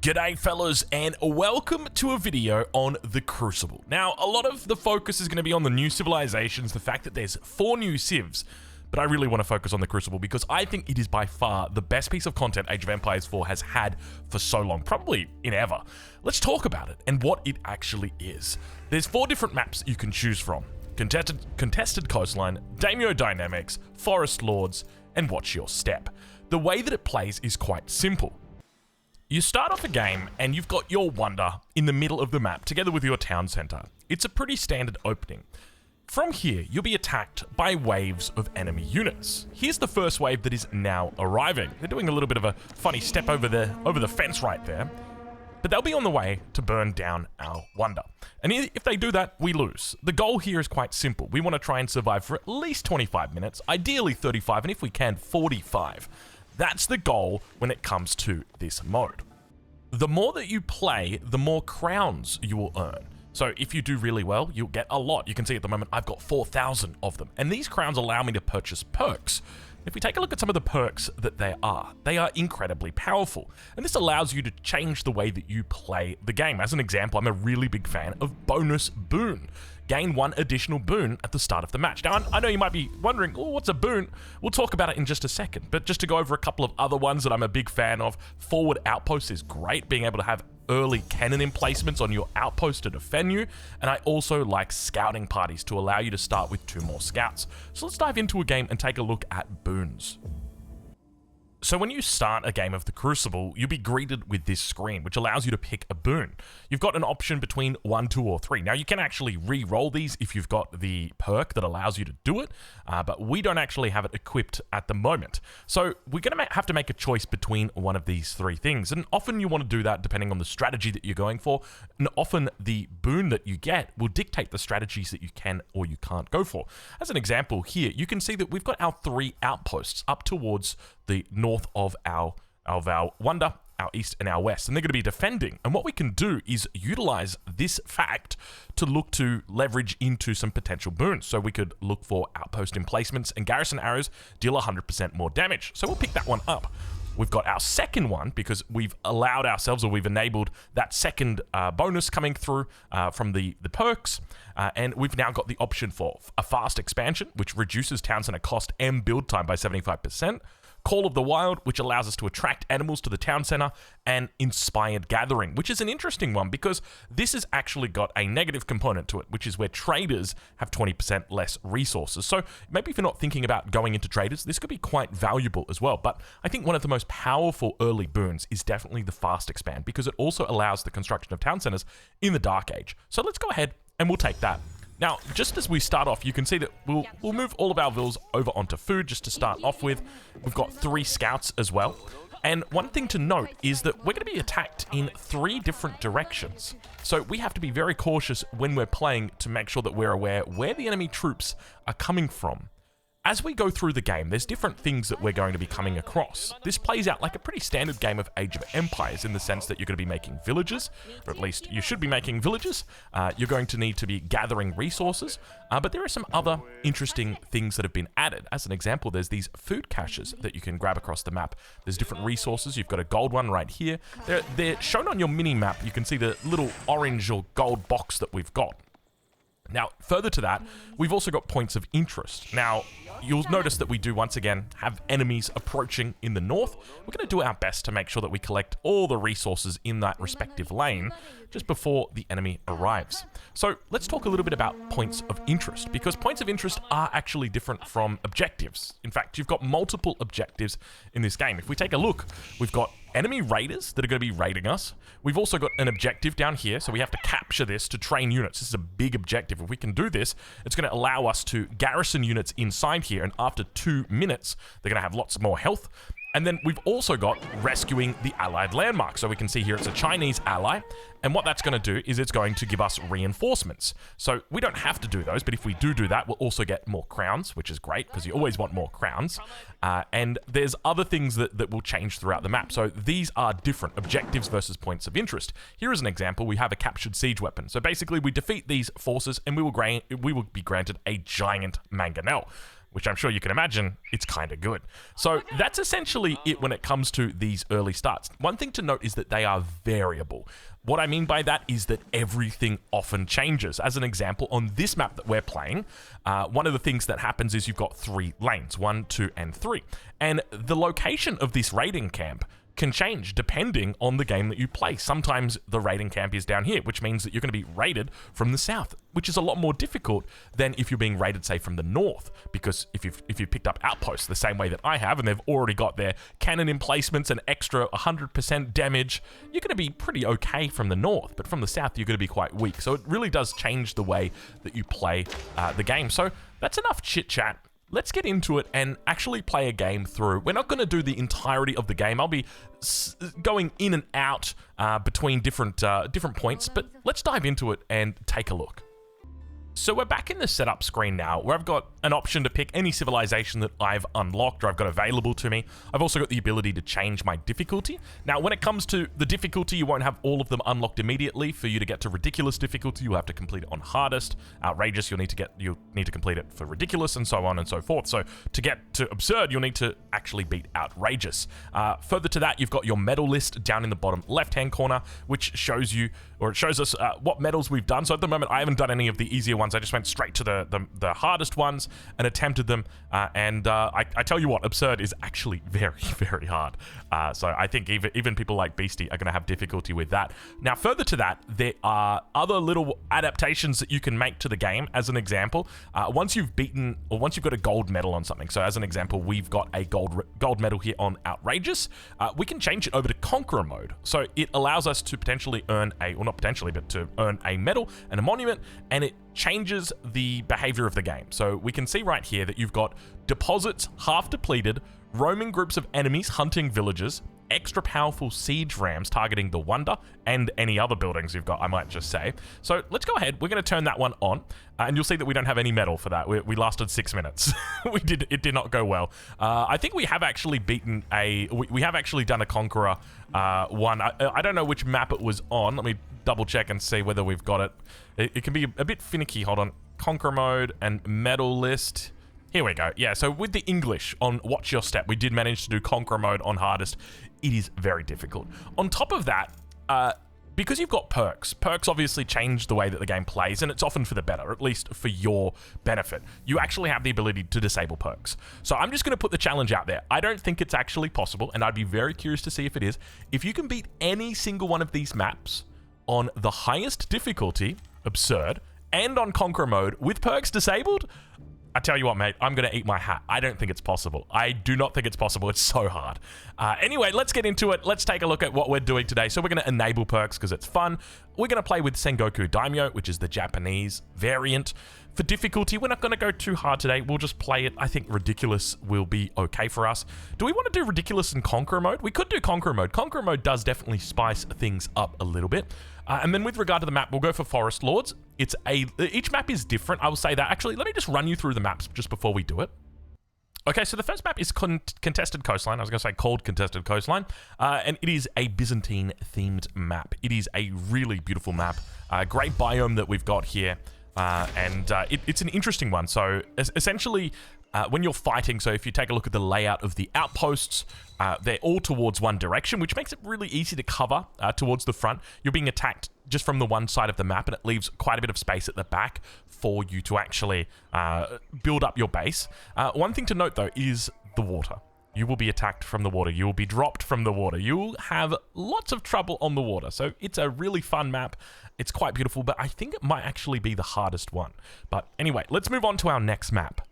G'day fellas, and welcome to a video on the Crucible. Now, a lot of the focus is going to be on the new civilizations, the fact that there's 4 new civs, but I really want to focus on the Crucible because I think it is by far the best piece of content Age of Empires 4 has had for so long, probably in ever. Let's talk about it and what it actually is. There's 4 different maps you can choose from. Contested Coastline, Daimyo Dynamics, Forest Lords, and Watch Your Step. The way that it plays is quite simple. You start off a game and you've got your wonder in the middle of the map together with your town center. It's a pretty standard opening. From here, you'll be attacked by waves of enemy units. Here's the first wave that is now arriving. They're doing a little bit of a funny step over the fence right there, but they'll be on the way to burn down our wonder. And if they do that, we lose. The goal here is quite simple. We want to try and survive for at least 25 minutes, ideally 35, and if we can, 45. That's the goal when it comes to this mode. The more that you play, the more crowns you will earn. So if you do really well, you'll get a lot. You can see at the moment I've got 4,000 of them. And these crowns allow me to purchase perks. If we take a look at some of the perks that they are incredibly powerful. And this allows you to change the way that you play the game. As an example, I'm a really big fan of bonus boon. Gain 1 additional boon at the start of the match. Now, I know you might be wondering, oh, what's a boon? We'll talk about it in just a second, but just to go over a couple of other ones that I'm a big fan of. Forward Outpost is great, being able to have early cannon emplacements on your outpost to defend you, and I also like scouting parties to allow you to start with 2 more scouts. So let's dive into a game and take a look at boons. So when you start a game of the Crucible, you'll be greeted with this screen, which allows you to pick a boon. You've got an option between 1, 2, or 3. Now, you can actually re-roll these if you've got the perk that allows you to do it, but we don't actually have it equipped at the moment. So we're going to have to make a choice between one of these 3 things, and often you want to do that depending on the strategy that you're going for, and often the boon that you get will dictate the strategies that you can or you can't go for. As an example here, you can see that we've got our 3 outposts up towards the north of our wonder, our east and our west, and they're going to be defending. And what we can do is utilize this fact to look to leverage into some potential boons. So we could look for outpost emplacements, and garrison arrows deal 100% more damage. So we'll pick that one up. We've got our second one because we've allowed ourselves, or we've enabled that second bonus coming through from the perks. And we've now got the option for a fast expansion, which reduces town center cost and build time by 75%. Call of the Wild, which allows us to attract animals to the town center, and Inspired Gathering, which is an interesting one because this has actually got a negative component to it, which is where traders have 20% less resources. So maybe if you're not thinking about going into traders, this could be quite valuable as well. But I think one of the most powerful early boons is definitely the fast expand because it also allows the construction of town centers in the Dark Age. So let's go ahead and we'll take that. Now, just as we start off, you can see that we'll move all of our villas over onto food just to start off with. We've got 3 scouts as well. And one thing to note is that we're going to be attacked in 3 different directions. So we have to be very cautious when we're playing to make sure that we're aware where the enemy troops are coming from. As we go through the game, there's different things that we're going to be coming across. This plays out like a pretty standard game of Age of Empires in the sense that you're going to be making villages, or at least you should be making villages. You're going to need to be gathering resources, but there are some other interesting things that have been added. As an example, there's these food caches that you can grab across the map. There's different resources. You've got a gold one right here. They're shown on your mini-map. You can see the little orange or gold box that we've got. Now, further to that, we've also got points of interest. Now, you'll notice that we do once again have enemies approaching in the north. We're going to do our best to make sure that we collect all the resources in that respective lane just before the enemy arrives. So let's talk a little bit about points of interest, because points of interest are actually different from objectives. In fact, you've got multiple objectives in this game. If we take a look, we've got enemy raiders that are going to be raiding us. We've also got an objective down here, so we have to capture this to train units. This is a big objective. If we can do this, it's going to allow us to garrison units inside here, and after 2 minutes, they're going to have lots more health. And then we've also got rescuing the allied landmark. So we can see here it's a Chinese ally. And what that's going to do is it's going to give us reinforcements. So we don't have to do those, but if we do that, we'll also get more crowns, which is great because you always want more crowns. And there's other things that will change throughout the map. So these are different objectives versus points of interest. Here is an example. We have a captured siege weapon. So basically we defeat these forces and we will be granted a giant mangonel. which I'm sure you can imagine, it's kind of good. So that's essentially it when it comes to these early starts. One thing to note is that they are variable. What I mean by that is that everything often changes. As an example, on this map that we're playing, one of the things that happens is you've got 3 lanes, 1, 2, and 3. And the location of this raiding camp can change depending on the game that you play. Sometimes the raiding camp is down here, which means that you're going to be raided from the south, which is a lot more difficult than if you're being raided, say, from the north. Because if you've picked up outposts the same way that I have, and they've already got their cannon emplacements and extra 100% damage, you're going to be pretty okay from the north. But from the south, you're going to be quite weak. So it really does change the way that you play the game. So that's enough chit chat. Let's get into it and actually play a game through. We're not going to do the entirety of the game. I'll be going in and out between different points, but let's dive into it and take a look. So we're back in the setup screen now, where I've got an option to pick any civilization that I've unlocked or I've got available to me. I've also got the ability to change my difficulty. Now, when it comes to the difficulty, you won't have all of them unlocked immediately. For you to get to ridiculous difficulty, you'll have to complete it on hardest. Outrageous, you'll need to complete it for ridiculous, and so on and so forth. So to get to absurd, you'll need to actually beat outrageous. Further to that, you've got your medal list down in the bottom left-hand corner, which shows you, or it shows us what medals we've done. So at the moment, I haven't done any of the easier ones. I just went straight to the hardest ones and attempted them. I tell you what, absurd is actually very, very hard. So I think even people like Beastie are going to have difficulty with that. Now, further to that, there are other little adaptations that you can make to the game. As an example, once you've beaten, or once you've got a gold medal on something. So as an example, we've got a gold medal here on Outrageous. We can change it over to Conqueror mode. So it allows us to potentially earn not potentially, but to earn a medal and a monument, and it changes the behavior of the game. So we can see right here that you've got deposits half depleted, roaming groups of enemies hunting villages, extra powerful siege rams targeting the Wonder and any other buildings you've got, I might just say. So let's go ahead. We're going to turn that one on, and you'll see that we don't have any medal for that. We lasted 6 minutes. It did not go well. I think we have actually beaten we have actually done a Conqueror one. I don't know which map it was on. Let me double check and see whether we've got it. It can be a bit finicky. Hold on. Conqueror mode and medal list. Here we go. Yeah, so with the English on Watch Your Step, we did manage to do Conqueror mode on hardest. It is very difficult. On top of that, because you've got perks obviously change the way that the game plays, and it's often for the better, at least for your benefit. You actually have the ability to disable perks. So I'm just going to put the challenge out there. I don't think it's actually possible, and I'd be very curious to see if it is. If you can beat any single one of these maps on the highest difficulty, absurd, and on Conqueror mode with perks disabled, I tell you what, mate, I'm going to eat my hat. I don't think it's possible. I do not think it's possible. It's so hard. Anyway, let's get into it. Let's take a look at what we're doing today. So we're going to enable perks because it's fun. We're going to play with Sengoku Daimyo, which is the Japanese variant. For difficulty, we're not going to go too hard today. We'll just play it. I think ridiculous will be okay for us. Do we want to do ridiculous in Conqueror mode? We could do Conqueror mode. Conqueror mode does definitely spice things up a little bit. And then with regard to the map, we'll go for Forest Lords. Each map is different, I will say that. Actually, let me just run you through the maps just before we do it. Okay, so the first map is Contested Coastline. I was going to say called Contested Coastline. And it is a Byzantine-themed map. It is a really beautiful map. Great biome that we've got here. It's an interesting one. So essentially, when you're fighting, so if you take a look at the layout of the outposts, they're all towards one direction, which makes it really easy to cover towards the front. You're being attacked just from the one side of the map, and it leaves quite a bit of space at the back for you to actually build up your base. One thing to note, though, is the water. You will be attacked from the water. You will be dropped from the water. You will have lots of trouble on the water. So it's a really fun map. It's quite beautiful, but I think it might actually be the hardest one. But anyway, let's move on to our next map.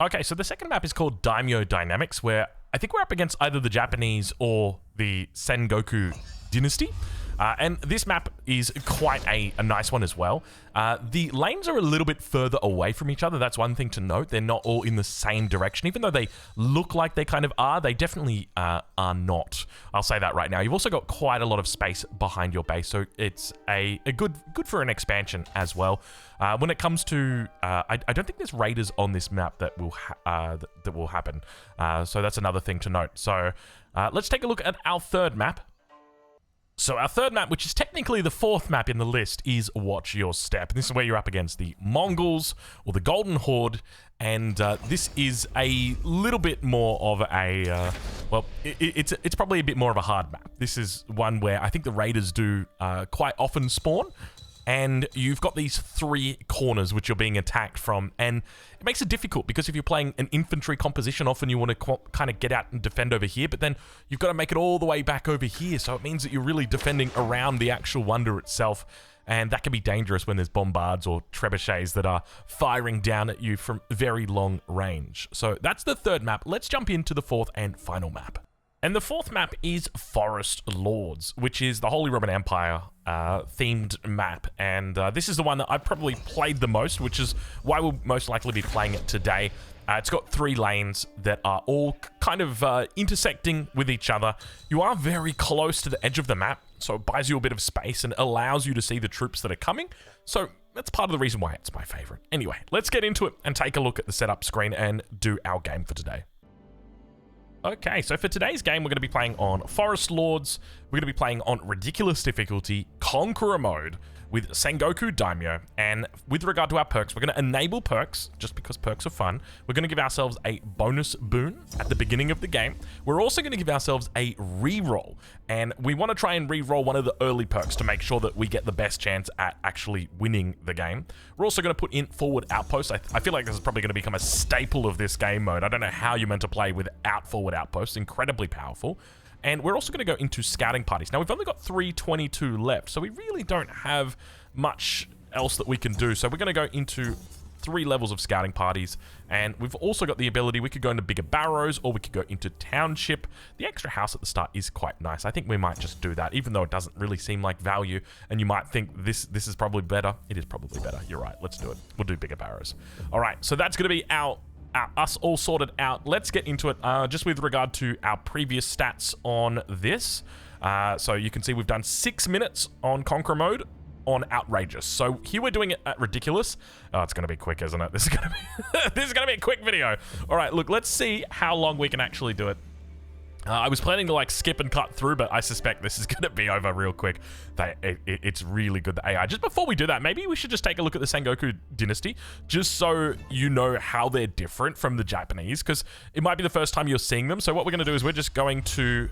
Okay, so the second map is called Daimyo Dynamics, where I think we're up against either the Japanese or the Sengoku Dynasty. And this map is quite a nice one as well. The lanes are a little bit further away from each other. That's one thing to note. They're not all in the same direction. Even though they look like they kind of are, they definitely are not. I'll say that right now. You've also got quite a lot of space behind your base, so it's a good for an expansion as well. When it comes to, I don't think there's raiders on this map that will happen. So that's another thing to note. So let's take a look at our third map. So our third map, which is technically the fourth map in the list, is Watch Your Step. This is where you're up against the Mongols or the Golden Horde, and this is a little bit more of a, well, it's probably a bit more of a hard map. This is one where I think the raiders do quite often spawn, and you've got these three corners which you're being attacked from, and it makes it difficult because if you're playing an infantry composition, often you want to kind of get out and defend over here, but then you've got to make it all the way back over here, so it means that you're really defending around the actual wonder itself, and that can be dangerous when there's bombards or trebuchets that are firing down at you from very long range. So that's the third map. Let's jump into the fourth and final map. And the fourth map is Forest Lords, which is the Holy Roman Empire themed map. And this is the one that I've probably played the most, which is why we'll most likely be playing it today. It's got 3 lanes that are all kind of intersecting with each other. You are very close to the edge of the map, so it buys you a bit of space and allows you to see the troops that are coming. So that's part of the reason why it's my favorite. Anyway, let's get into it and take a look at the setup screen and do our game for today. Okay, so for today's game, we're going to be playing on Forest Lords. We're going to be playing on Ridiculous Difficulty, Conqueror Mode, with Sengoku Daimyo. And with regard to our perks, we're going to enable perks, just because perks are fun. We're going to give ourselves a bonus boon at the beginning of the game. We're also going to give ourselves a reroll. And we want to try and reroll one of the early perks to make sure that we get the best chance at actually winning the game. We're also going to put in forward outposts. I feel like this is probably going to become a staple of this game mode. I don't know how you're meant to play without forward outposts. Incredibly powerful. And we're also going to go into scouting parties. Now, we've only got 322 left, so we really don't have much else that we can do. So we're going to go into 3 levels of scouting parties, and we've also got the ability, we could go into bigger barrows, or we could go into township. The extra house at the start is quite nice. I think we might just do that, even though it doesn't really seem like value, and you might think this is probably better. It is probably better. You're right. Let's do it. We'll do bigger barrows. All right, so that's going to be us all sorted out. Let's get into it. Just with regard to our previous stats on this, so you can see we've done 6 minutes on Conqueror Mode on Outrageous. So here we're doing it at Ridiculous. Oh, it's going to be quick, isn't it? This is going to be this is going to be a quick video. All right, look, let's see how long we can actually do it. I was planning to like skip and cut through, but I suspect this is going to be over real quick. It's really good, the AI. Just before we do that, maybe we should just take a look at the Sengoku Dynasty, just so you know how they're different from the Japanese, because it might be the first time you're seeing them. So what we're going to do is we're just going to,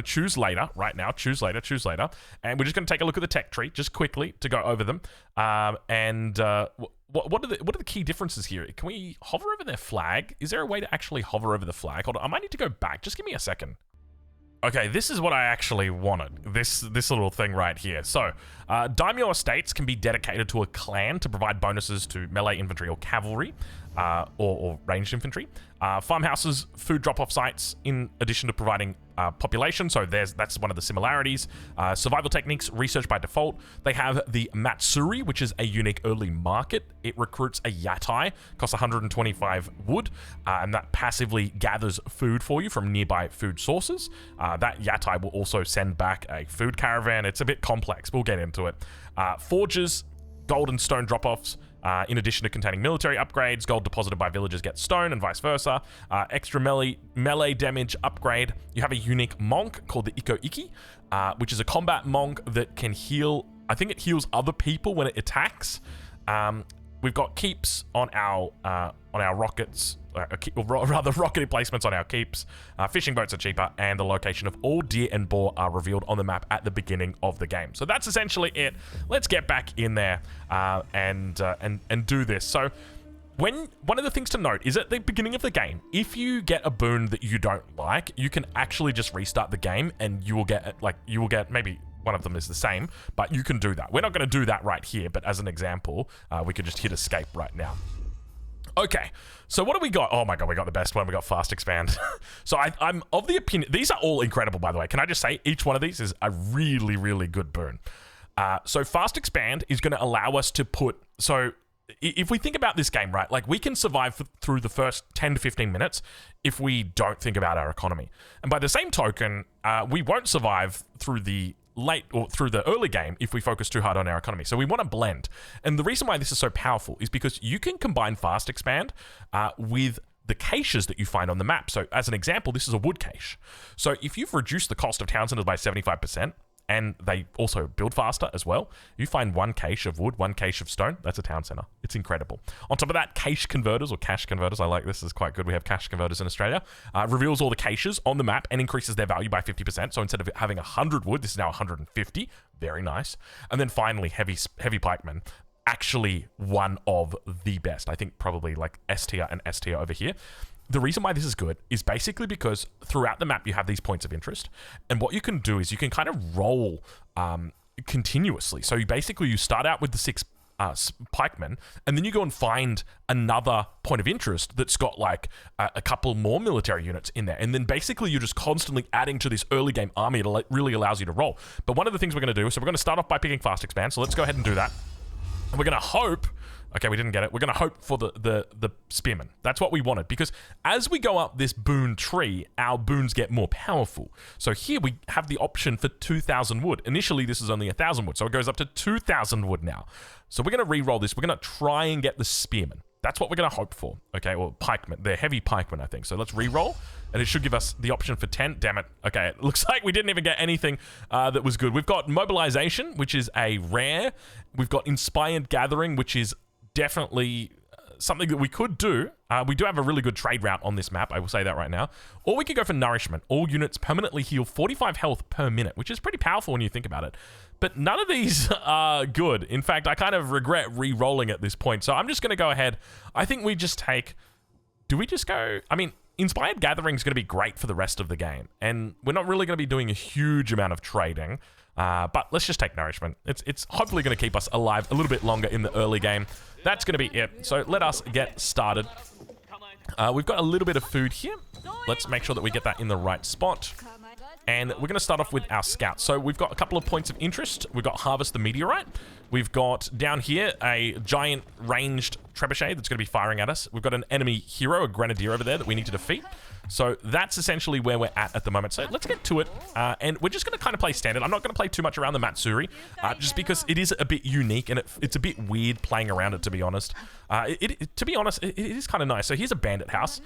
choose later, right now, choose later, and we're just going to take a look at the tech tree, just quickly, to go over them. What are the key differences here? Can we hover over their flag? Is there a way to actually hover over the flag? Hold on, I might need to go back. Just give me a second. Okay, this is what I actually wanted. This little thing right here. So, daimyo estates can be dedicated to a clan to provide bonuses to melee infantry or cavalry, or ranged infantry. Farmhouses, food drop-off sites, in addition to providing population. So that's one of the similarities. Survival techniques, research by default. They have the Matsuri, which is a unique early market. It recruits a yatai, costs 125 wood, and that passively gathers food for you from nearby food sources. That yatai will also send back a food caravan. It's a bit complex. We'll get into it. Forges, gold and stone drop-offs. In addition to containing military upgrades, gold deposited by villagers gets stone and vice versa. Extra melee damage upgrade. You have a unique monk called the Iko Iki, which is a combat monk that can heal. I think it heals other people when it attacks. We've got keeps on our rockets, or rather rocket emplacements on our keeps. Fishing boats are cheaper, and the location of all deer and boar are revealed on the map at the beginning of the game. So that's essentially it. Let's get back in there and do this. So one of the things to note is at the beginning of the game, if you get a boon that you don't like, you can actually just restart the game, and you will get maybe one of them is the same, but you can do that. We're not going to do that right here, but as an example, we could just hit escape right now. Okay, so what do we got? Oh my god, we got the best one. We got Fast Expand. So I'm of the opinion, these are all incredible, by the way. Can I just say, each one of these is a really, really good boon. So Fast Expand is going to allow us to put, so if we think about this game, right, like we can survive through the first 10 to 15 minutes if we don't think about our economy. And by the same token, we won't survive through the late or through the early game if we focus too hard on our economy. So we want to blend. And the reason why this is so powerful is because you can combine Fast Expand with the caches that you find on the map. So as an example, this is a wood cache. So if you've reduced the cost of town centers by 75%, and they also build faster as well. You find 1 cache of wood, 1 cache of stone, that's a town center. It's incredible. On top of that, cache converters, or cache converters, I like this is quite good. We have cache converters in Australia. Reveals all the caches on the map and increases their value by 50%. So instead of having 100 wood, this is now 150. Very nice. And then finally, heavy pikemen. Actually one of the best. I think probably like S tier and S tier over here. The reason why this is good is basically because throughout the map you have these points of interest, and what you can do is you can kind of roll continuously. So you start out with the 6 pikemen, and then you go and find another point of interest that's got like a couple more military units in there, and then basically you're just constantly adding to this early game army. It really allows you to roll. But one of the things we're going to do, so we're going to start off by picking fast expand, so let's go ahead and do that. And we're going to hope, okay, we didn't get it. We're going to hope for the spearmen. That's what we wanted, because as we go up this boon tree, our boons get more powerful. So here we have the option for 2,000 wood. Initially, this is only 1,000 wood, so it goes up to 2,000 wood now. So we're going to re-roll this. We're going to try and get the spearmen. That's what we're going to hope for. Okay, well, pikemen. They're heavy pikemen, I think. So let's re-roll, and it should give us the option for 10. Damn it. Okay, it looks like we didn't even get anything that was good. We've got mobilization, which is a rare. We've got inspired gathering, which is definitely something that we could do. We do have a really good trade route on this map, I will say that right now. Or we could go for nourishment. All units permanently heal 45 health per minute, which is pretty powerful when you think about it. But none of these are good. In fact, I kind of regret re-rolling at this point. So I'm just going to go ahead. I think we just take... Do we just go... I mean, Inspired Gathering is going to be great for the rest of the game. And we're not really going to be doing a huge amount of trading. But let's just take nourishment. It's hopefully going to keep us alive a little bit longer in the early game. That's going to be it. So let us get started. We've got a little bit of food here. Let's make sure that we get that in the right spot. And we're going to start off with our scouts. So we've got a couple of points of interest. We've got Harvest the Meteorite. We've got down here a giant ranged trebuchet that's going to be firing at us. We've got an enemy hero, a grenadier over there that we need to defeat. So that's essentially where we're at the moment. So let's get to it. And we're just going to kind of play standard. I'm not going to play too much around the Matsuri, just because it is a bit unique and it's a bit weird playing around it, to be honest. To be honest, it is kind of nice. So here's a bandit house.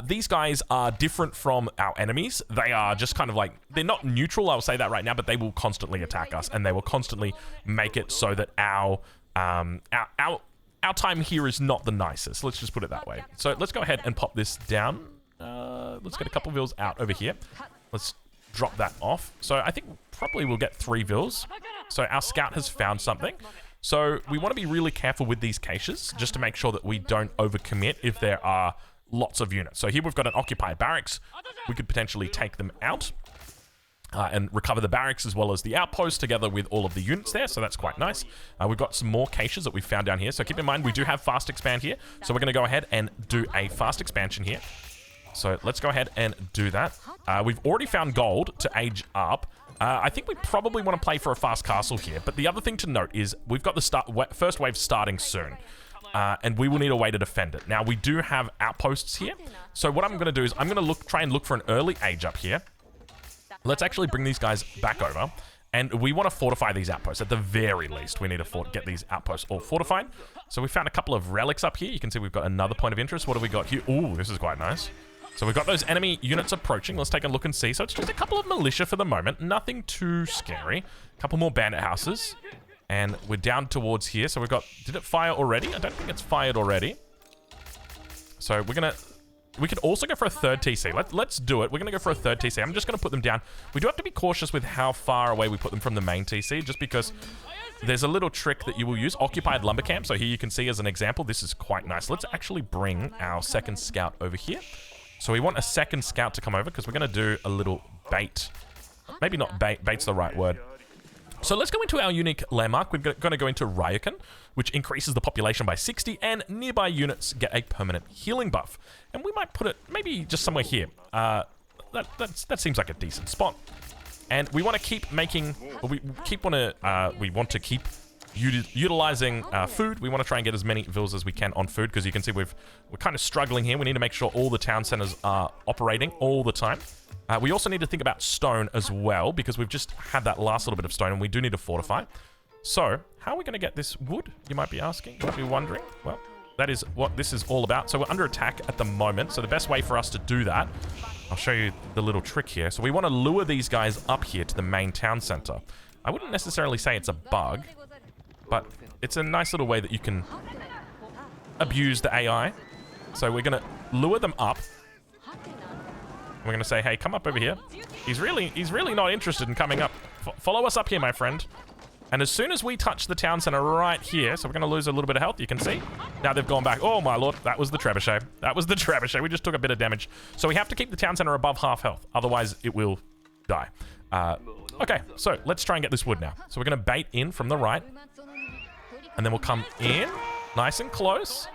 These guys are different from our enemies. They are just kind of like, they're not neutral, I'll say that right now, but they will constantly attack us, and they will constantly make it so that our time here is not the nicest. Let's just put it that way. So let's go ahead and pop this down. Let's get a couple of vills out over here. Let's drop that off. So I think probably we'll get 3 vills. So our scout has found something. So we want to be really careful with these caches, just to make sure that we don't overcommit if there are lots of units. So here we've got an occupied barracks. We could potentially take them out and recover the barracks as well as the outpost together with all of the units there. So that's quite nice. We've got some more caches that we've found down here. So keep in mind, we do have fast expand here. So we're going to go ahead and do a fast expansion here. So let's go ahead and do that. We've already found gold to age up. I think we probably want to play for a fast castle here. But the other thing to note is we've got the first wave starting soon. And we will need a way to defend it. Now, we do have outposts here. So what I'm going to do is I'm going to try and look for an early age up here. Let's actually bring these guys back over. And we want to fortify these outposts. At the very least, we need to get these outposts all fortified. So we found a couple of relics up here. You can see we've got another point of interest. What have we got here? Ooh, this is quite nice. So we've got those enemy units approaching. Let's take a look and see. So it's just a couple of militia for the moment. Nothing too scary. A couple more bandit houses. And we're down towards here. So we've got... Did it fire already? I don't think it's fired already. So we're going to... We could also go for a third TC. Let's do it. We're going to go for a third TC. I'm just going to put them down. We do have to be cautious with how far away we put them from the main TC, just because there's a little trick that you will use. Occupied lumber camp. So here you can see as an example, this is quite nice. Let's actually bring our second scout over here. So we want a second scout to come over because we're going to do a little bait. Maybe not bait. Bait's the right word. So let's go into our unique landmark. We're going to go into Ryukin, which increases the population by 60, and nearby units get a permanent healing buff. And we might put it maybe just somewhere here. That seems like a decent spot. And we want to keep making... we want to keep utilizing food. We want to try and get as many vills as we can on food, because you can see we're kind of struggling here. We need to make sure all the town centers are operating all the time. We also need to think about stone as well, because we've just had that last little bit of stone, and we do need to fortify. So, how are we going to get this wood, you might be asking? You might be wondering. Well, that is what this is all about. So we're under attack at the moment. So the best way for us to do that, I'll show you the little trick here. So we want to lure these guys up here to the main town center. I wouldn't necessarily say it's a bug, but it's a nice little way that you can abuse the AI. So we're going to lure them up. We're going to say, hey, come up over here. He's really not interested in coming up. Follow us up here, my friend. And as soon as we touch the town center right here, so we're going to lose a little bit of health, you can see. Now they've gone back. Oh, my lord. That was the trebuchet. That was the trebuchet. We just took a bit of damage. So we have to keep the town center above half health. Otherwise, it will die. Okay, so let's try and get this wood now. So we're going to bait in from the right. And then we'll come in nice and close.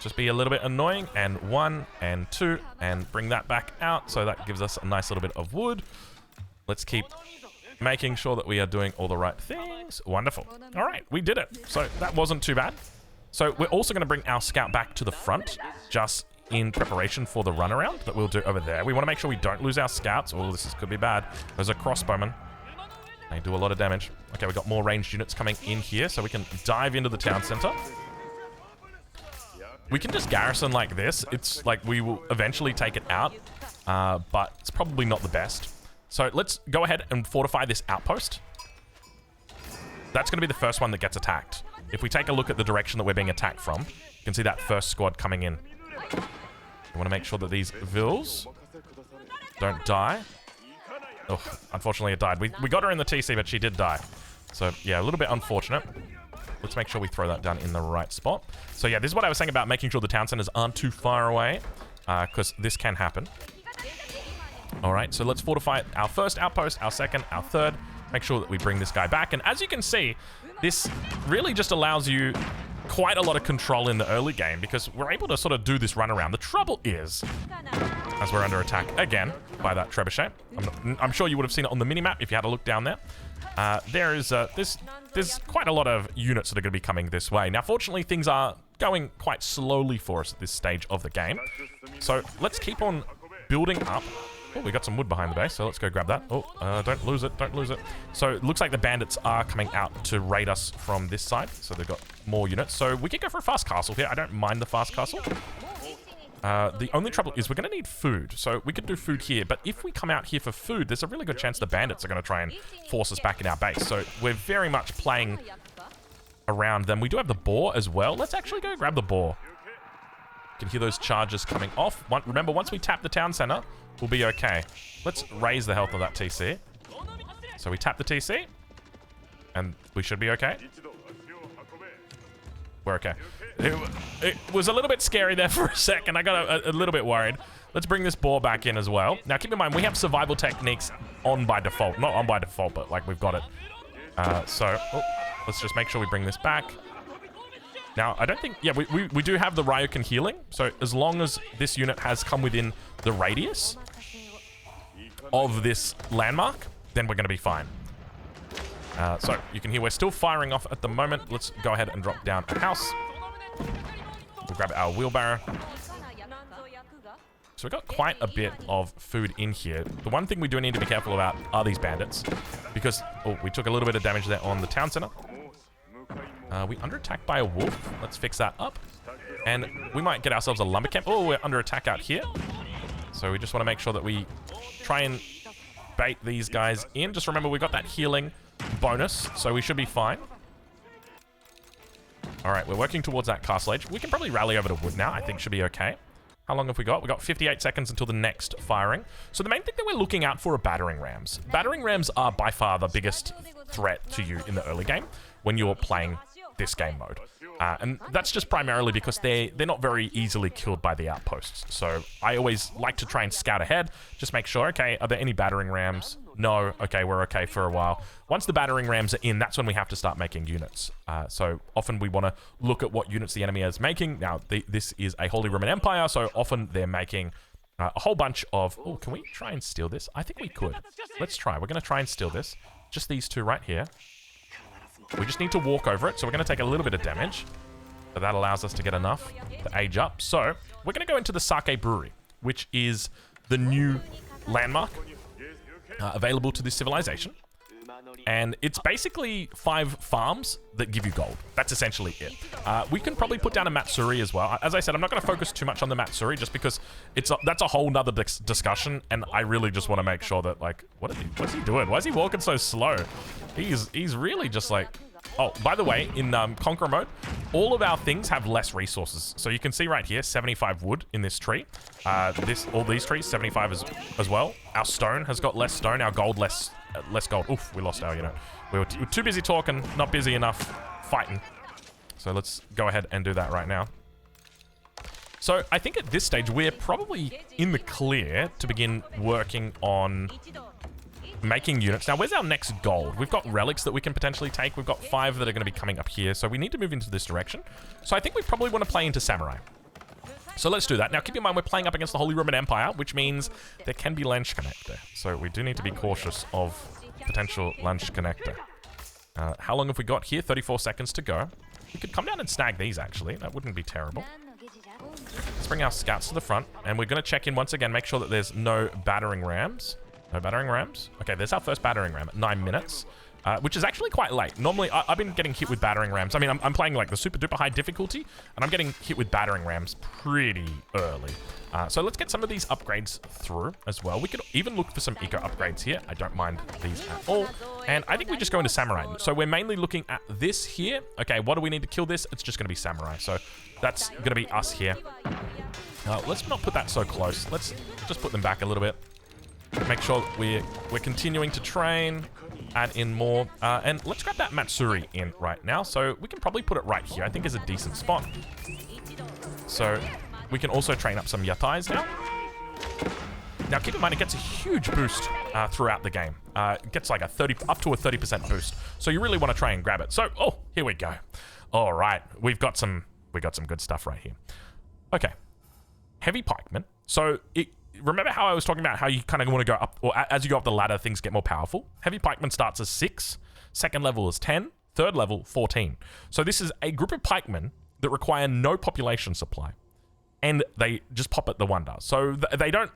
Just be a little bit annoying. And 1 and 2. And bring that back out. So that gives us a nice little bit of wood. Let's keep making sure that we are doing all the right things. Wonderful. All right, we did it. So that wasn't too bad. So we're also going to bring our scout back to the front, just in preparation for the runaround that we'll do over there. We want to make sure we don't lose our scouts. Oh, could be bad. There's a crossbowman. They do a lot of damage. Okay, we got more ranged units coming in here, so we can dive into the town center. We can just garrison like this. It's like we will eventually take it out, but it's probably not the best. So let's go ahead and fortify this outpost. That's going to be the first one that gets attacked. If we take a look at the direction that we're being attacked from, you can see that first squad coming in. We want to make sure that these vills don't die. Oh, unfortunately it died. We got her in the TC, but she did die. So yeah, a little bit unfortunate. Let's make sure we throw that down in the right spot. So yeah, this is what I was saying about making sure the town centers aren't too far away, because this can happen. All right, so let's fortify our first outpost, our second, our third. Make sure that we bring this guy back. And as you can see, this really just allows you quite a lot of control in the early game because we're able to sort of do this run around. The trouble is, as we're under attack again by that trebuchet, I'm sure you would have seen it on the minimap if you had a look down there. There's quite a lot of units that are going to be coming this way. Now, fortunately, things are going quite slowly for us at this stage of the game. So let's keep on building up. Oh, we got some wood behind the base, so let's go grab that. Oh, don't lose it, don't lose it. So it looks like the bandits are coming out to raid us from this side, so they've got more units. So we can go for a fast castle here. I don't mind the fast castle. The only trouble is we're going to need food, so we could do food here, but if we come out here for food, there's a really good chance the bandits are going to try and force us back in our base. So we're very much playing around them. We do have the boar as well. Let's actually go grab the boar. You can hear those charges coming off. Remember, once we tap the town center, we'll be okay. Let's raise the health of that TC. So we tap the TC, and we should be okay. We're okay. It was a little bit scary there for a second. I got a little bit worried. Let's bring this boar back in as well. Now, keep in mind, we have survival techniques on by default. Not on by default, but like we've got it. Let's just make sure we bring this back. Now, I don't think... Yeah, we do have the Ryokan healing. So as long as this unit has come within the radius of this landmark, then we're going to be fine. So you can hear we're still firing off at the moment. Let's go ahead and drop down a house. We'll grab our wheelbarrow. So we've got quite a bit of food in here. The one thing we do need to be careful about are these bandits. Because, oh, we took a little bit of damage there on the town center. We under attacked by a wolf. Let's fix that up. And we might get ourselves a lumber camp. Oh, we're under attack out here. So we just want to make sure that we try and bait these guys in. Just remember, we got that healing bonus, so we should be fine. All right, we're working towards that castle age. We can probably rally over to wood now. I think should be okay. How long have we got? We got 58 seconds until the next firing. So the main thing that we're looking out for are battering rams. Battering rams are by far the biggest threat to you in the early game when you're playing this game mode. And that's just primarily because they're not very easily killed by the outposts. So I always like to try and scout ahead, just make sure, okay, are there any battering rams? No, okay, we're okay for a while. Once the battering rams are in, that's when we have to start making units. So often we want to look at what units the enemy is making. Now, this is a Holy Roman Empire, so often they're making a whole bunch of... Oh, can we try and steal this? I think we could. Let's try. We're going to try and steal this. Just these two right here. We just need to walk over it, so we're going to take a little bit of damage. But that allows us to get enough to age up. So we're going to go into the Sake Brewery, which is the new landmark available to this civilization. And it's basically 5 farms that give you gold. That's essentially it. We can probably put down a Matsuri as well. As I said, I'm not going to focus too much on the Matsuri just because that's a whole nother discussion, and I really just want to make sure that, like, what's he doing? Why is he walking so slow? He's really just like... Oh, by the way, in Conqueror mode, all of our things have less resources. So you can see right here, 75 wood in this tree. All these trees, 75 as well. Our stone has got less stone. Our gold, less gold. Oof, we lost our, we were too busy talking, not busy enough fighting. So let's go ahead and do that right now. So I think at this stage, we're probably in the clear to begin working on making units. Now, where's our next gold? We've got relics that we can potentially take. We've got 5 that are going to be coming up here. So we need to move into this direction. So I think we probably want to play into Samurai. So let's do that. Now, keep in mind, we're playing up against the Holy Roman Empire, which means there can be Lancaster. So we do need to be cautious of potential Lancaster. How long have we got here? 34 seconds to go. We could come down and snag these, actually. That wouldn't be terrible. Let's bring our scouts to the front. And we're going to check in once again, make sure that there's no battering rams. No battering rams? Okay, there's our first battering ram at 9 minutes, which is actually quite late. Normally, I've been getting hit with battering rams. I mean, I'm playing like the super duper high difficulty, and I'm getting hit with battering rams pretty early. So let's get some of these upgrades through as well. We could even look for some eco upgrades here. I don't mind these at all. And I think we just go into Samurai. So we're mainly looking at this here. Okay, what do we need to kill this? It's just going to be Samurai. So that's going to be us here. Let's not put that so close. Let's just put them back a little bit. Make sure we're continuing to train, add in more, and let's grab that Matsuri in right now. So we can probably put it right here. I think is a decent spot. So we can also train up some Yatais now. Now keep in mind, it gets a huge boost throughout the game. It gets like up to a 30% boost. So you really want to try and grab it. So here we go. All right, we got some good stuff right here. Okay, heavy pikemen. So remember how I was talking about how you kind of want to go up, or as you go up the ladder, things get more powerful? Heavy pikemen starts as 6, second level is 10, third level 14. So this is a group of pikemen that require no population supply, and they just pop at the one does. So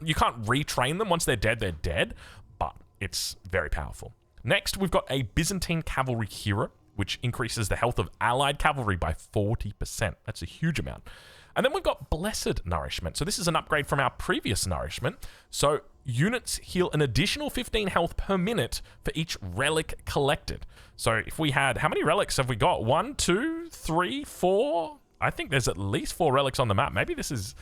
you can't retrain them. Once they're dead, but it's very powerful. Next, we've got a Byzantine cavalry hero, which increases the health of allied cavalry by 40%. That's a huge amount. And then we've got Blessed Nourishment. So this is an upgrade from our previous Nourishment. So units heal an additional 15 health per minute for each relic collected. So if we had, how many relics have we got? 1, 2, 3, 4. I think there's at least 4 relics on the map. Maybe this is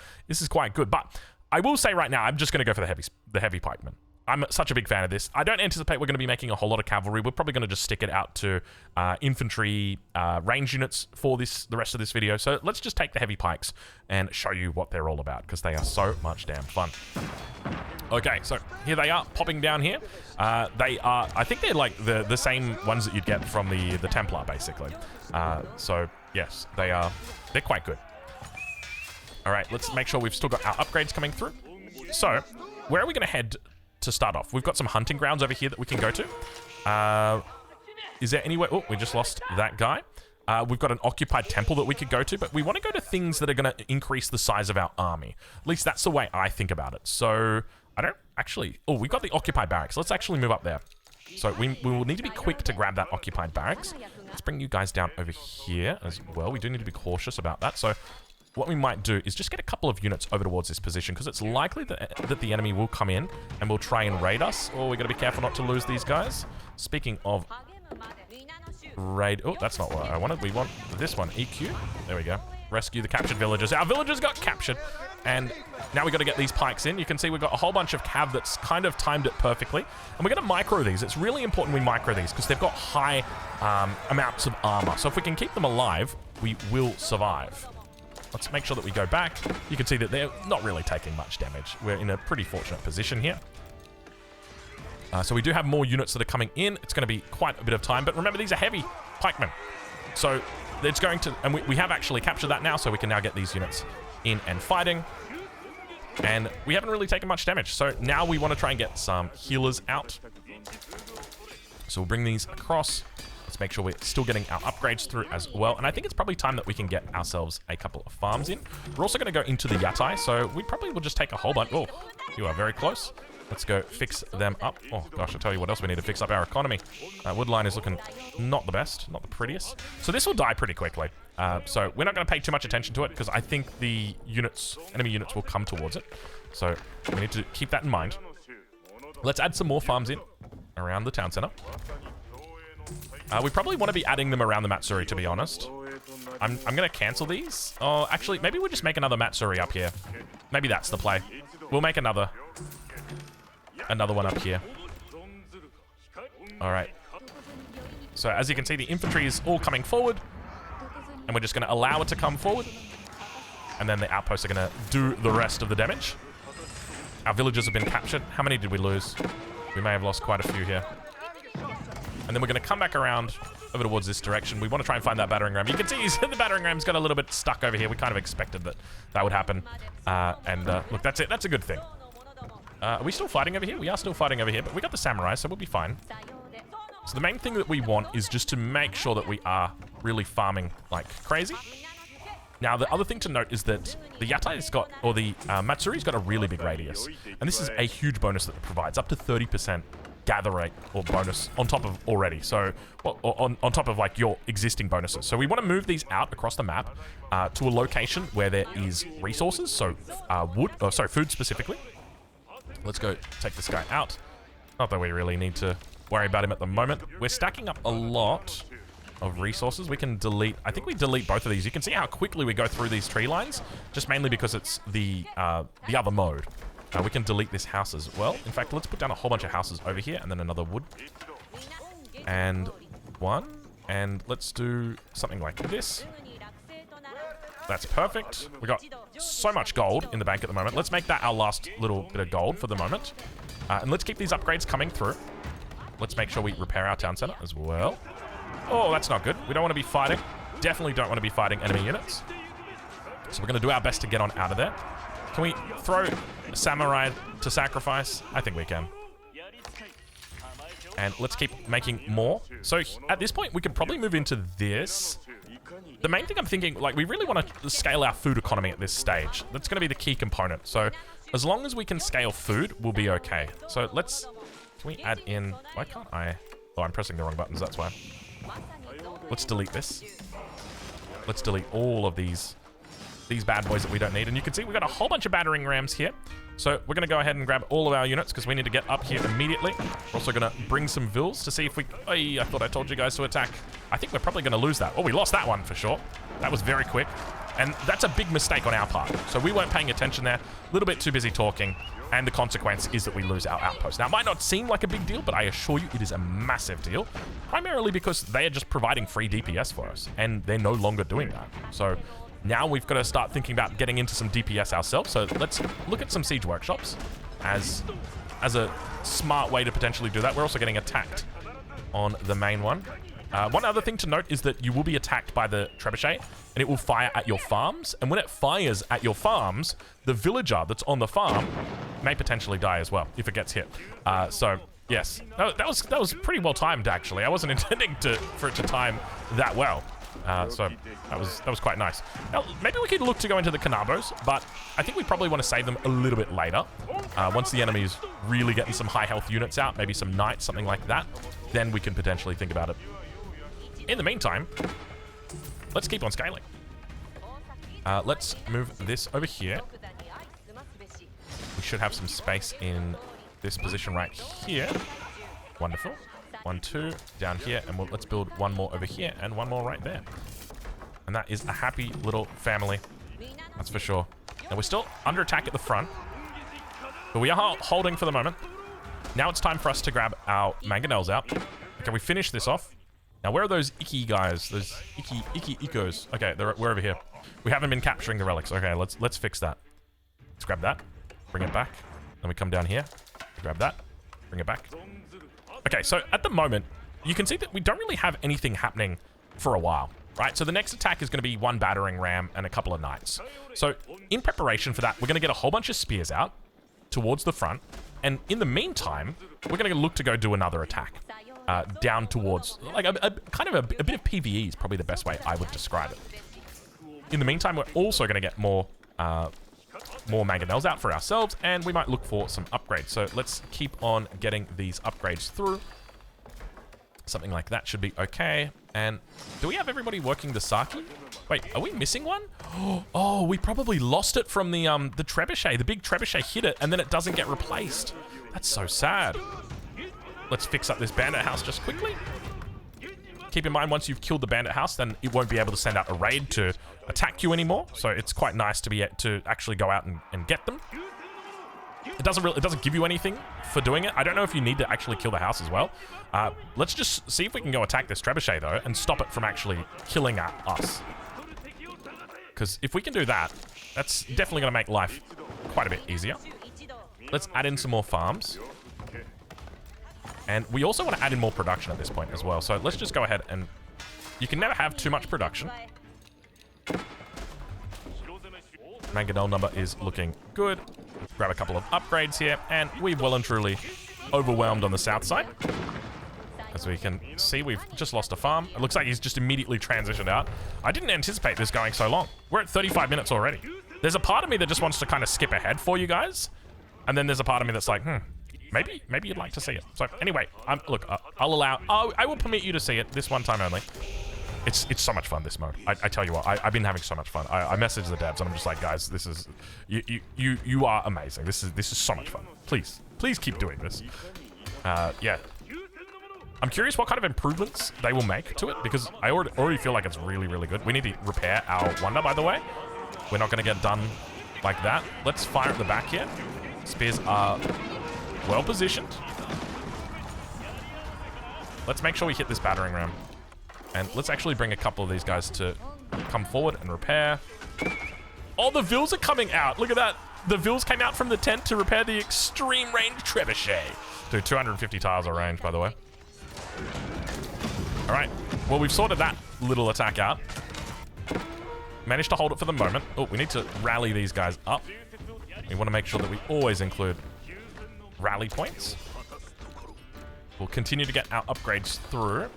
quite good. But I will say right now, I'm just going to go for the heavy pikemen. I'm such a big fan of this. I don't anticipate we're going to be making a whole lot of cavalry. We're probably going to just stick it out to infantry range units for the rest of this video. So let's just take the heavy pikes and show you what they're all about, because they are so much damn fun. Okay, so here they are, popping down here. They are, I think they're like the same ones that you'd get from the Templar, basically. So yes, they're quite good. All right, let's make sure we've still got our upgrades coming through. So where are we going to head to start off? We've got some hunting grounds over here that we can go to. Is there anywhere? Oh, we just lost that guy. We've got an occupied temple that we could go to, but we want to go to things that are going to increase the size of our army. At least that's the way I think about it. So I don't actually... Oh, we've got the occupied barracks. Let's actually move up there. So we will need to be quick to grab that occupied barracks. Let's bring you guys down over here as well. We do need to be cautious about that. So what we might do is just get a couple of units over towards this position, because it's likely that the enemy will come in and will try and raid us. Oh, we got to be careful not to lose these guys. Speaking of raid... Oh, that's not what I wanted. We want this one. EQ. There we go. Rescue the captured villagers. Our villagers got captured. And now we got to get these pikes in. You can see we've got a whole bunch of cav that's kind of timed it perfectly. And we're going to micro these. It's really important we micro these, because they've got high amounts of armor. So if we can keep them alive, we will survive. Let's make sure that we go back. You can see that they're not really taking much damage. We're in a pretty fortunate position here. So we do have more units that are coming in. It's going to be quite a bit of time. But remember, these are heavy pikemen. So it's going to... And we have actually captured that now, so we can now get these units in and fighting. And we haven't really taken much damage. So now we want to try and get some healers out. So we'll bring these across. Let's make sure we're still getting our upgrades through as well. And I think it's probably time that we can get ourselves a couple of farms in. We're also going to go into the Yatai, so we probably will just take a whole bunch. Oh, you are very close. Let's go fix them up. Oh, gosh, I'll tell you what else we need to fix up our economy. Wood line is looking not the best, not the prettiest. So this will die pretty quickly. So we're not going to pay too much attention to it because I think the enemy units will come towards it. So we need to keep that in mind. Let's add some more farms in around the town center. We probably want to be adding them around the Matsuri, to be honest. I'm going to cancel these. Oh, actually, maybe we'll just make another Matsuri up here. Maybe that's the play. We'll make another one up here. All right. So as you can see, the infantry is all coming forward, and we're just going to allow it to come forward. And then the outposts are going to do the rest of the damage. Our villagers have been captured. How many did we lose? We may have lost quite a few here. And then we're going to come back around over towards this direction. We want to try and find that battering ram. You can see the battering ram's got a little bit stuck over here. We kind of expected that would happen. Look, that's it. That's a good thing. Are we still fighting over here? We are still fighting over here, but we got the samurai, so we'll be fine. So the main thing that we want is just to make sure that we are really farming like crazy. Now, the other thing to note is that the Yatai's got, or the Matsuri's got a really big radius. And this is a huge bonus that it provides, up to 30% gather rate or bonus on top of already. So, well, on top of like your existing bonuses. So we want to move these out across the map to a location where there is resources. So food specifically. Let's go take this guy out. Not that we really need to worry about him at the moment. We're stacking up a lot of resources. We can delete, I think we delete both of these. You can see how quickly we go through these tree lines, just mainly because it's the other mode. We can delete this house as well. In fact, let's put down a whole bunch of houses over here and then another wood. And one. And let's do something like this. That's perfect. We got so much gold in the bank at the moment. Let's make that our last little bit of gold for the moment. And let's keep these upgrades coming through. Let's make sure we repair our town center as well. Oh, that's not good. We don't want to be fighting. Definitely don't want to be fighting enemy units. So we're going to do our best to get on out of there. Can we throw a samurai to sacrifice? I think we can. And let's keep making more. So at this point, we could probably move into this. The main thing I'm thinking, like, we really want to scale our food economy at this stage. That's going to be the key component. So as long as we can scale food, we'll be okay. So let's... Can we add in... Why can't I... Oh, I'm pressing the wrong buttons, that's why. Let's delete this. Let's delete all of these bad boys that we don't need. And you can see we've got a whole bunch of battering rams here. So we're going to go ahead and grab all of our units because we need to get up here immediately. We're also going to bring some vills to see if we... Oh, I thought I told you guys to attack. I think we're probably going to lose that. Oh, we lost that one for sure. That was very quick. And that's a big mistake on our part. So we weren't paying attention there. A little bit too busy talking. And the consequence is that we lose our outpost. Now, it might not seem like a big deal, but I assure you it is a massive deal. Primarily because they are just providing free DPS for us. And they're no longer doing that. So now we've got to start thinking about getting into some DPS ourselves. So let's look at some siege workshops as a smart way to potentially do that. We're also getting attacked on the main one. One other thing to note is that you will be attacked by the trebuchet, and it will fire at your farms. And when it fires at your farms, the villager that's on the farm may potentially die as well if it gets hit. So yes, that was pretty well timed actually. I wasn't intending for it to time that well. So that was quite nice. Now, maybe we could look to go into the Kanabos, but I think we probably want to save them a little bit later. Once the enemy's really getting some high health units out, maybe some knights, something like that, then we can potentially think about it. In the meantime, let's keep on scaling. Let's move this over here. We should have some space in this position right here. Wonderful. 1, 2, down here, and let's build one more over here and one more right there. And that is a happy little family. That's for sure. Now we're still under attack at the front, but we are holding for the moment. Now it's time for us to grab our mangonels out. Can we finish this off? Now, where are those icky guys? Those icky ecos. Okay, we're over here. We haven't been capturing the relics. Okay, let's fix that. Let's grab that, bring it back. Then we come down here, grab that, bring it back. Okay, so at the moment, you can see that we don't really have anything happening for a while, right? So the next attack is going to be one battering ram and a couple of knights. So in preparation for that, we're going to get a whole bunch of spears out towards the front. And in the meantime, we're going to look to go do another attack. Down towards, like, a bit of PvE is probably the best way I would describe it. In the meantime, we're also going to get more more mangonels out for ourselves, and we might look for some upgrades. So let's keep on getting these upgrades through. Something like that should be okay. And do we have everybody working the Saki? Wait, are we missing one? Oh, we probably lost it from the trebuchet. The big trebuchet hit it, and then it doesn't get replaced. That's so sad. Let's fix up this bandit house just quickly. Keep in mind, once you've killed the bandit house, then it won't be able to send out a raid to attack you anymore. So it's quite nice to be to actually go out and get them. It doesn't give you anything for doing it. I don't know if you need to actually kill the house as well. Let's just see if we can go attack this trebuchet though and stop it from actually killing us. Because if we can do that, that's definitely going to make life quite a bit easier. Let's add in some more farms. And we also want to add in more production at this point as well. So let's just go ahead and... You can never have too much production. Mangonel number is looking good. Grab a couple of upgrades here. And we've well and truly overwhelmed on the south side. As we can see, we've just lost a farm. It looks like he's just immediately transitioned out. I didn't anticipate this going so long. We're at 35 minutes already. There's a part of me that just wants to kind of skip ahead for you guys. And then there's a part of me that's like, maybe you'd like to see it. So anyway, look, I will permit you to see it this one time only. It's so much fun, this mode. I tell you what, I've been having so much fun. I messaged the devs and I'm just like, guys, this is, you are amazing. This is so much fun. Please keep doing this. Yeah. I'm curious what kind of improvements they will make to it, because I already feel like it's really, really good. We need to repair our wonder, by the way. We're not going to get done like that. Let's fire at the back here. Spears are well positioned. Let's make sure we hit this battering ram. And let's actually bring a couple of these guys to come forward and repair. Oh, the Vils are coming out. Look at that. The Vils came out from the tent to repair the extreme range trebuchet. Dude, 250 tiles of range, by the way. All right. Well, we've sorted that little attack out. Managed to hold it for the moment. Oh, we need to rally these guys up. We want to make sure that we always include rally points. We'll continue to get our upgrades through.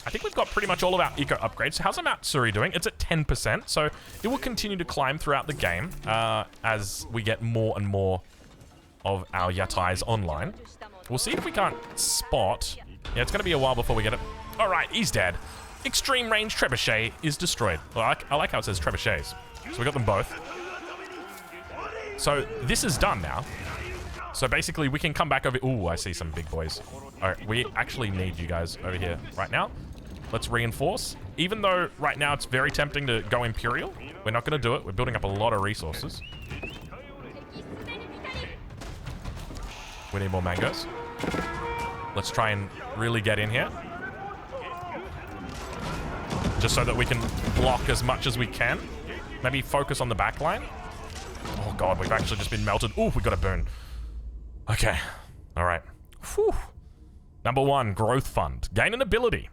I think we've got pretty much all of our eco upgrades. So how's our Matsuri doing? It's at 10%, so it will continue to climb throughout the game as we get more and more of our Yatais online. We'll see if we can't spot. Yeah, it's going to be a while before we get it. All right, he's dead. Extreme range trebuchet is destroyed. Well, I like how it says trebuchets. So we got them both. So this is done now. So basically, we can come back over... Ooh, I see some big boys. All right, we actually need you guys over here right now. Let's reinforce. Even though right now it's very tempting to go Imperial, we're not going to do it. We're building up a lot of resources. We need more mangoes. Let's try and really get in here. Just so that we can block as much as we can. Maybe focus on the back line. Oh god, we've actually just been melted. Ooh, we got a boon. Okay. Alright. Number 1, Growth Fund. Gain an ability.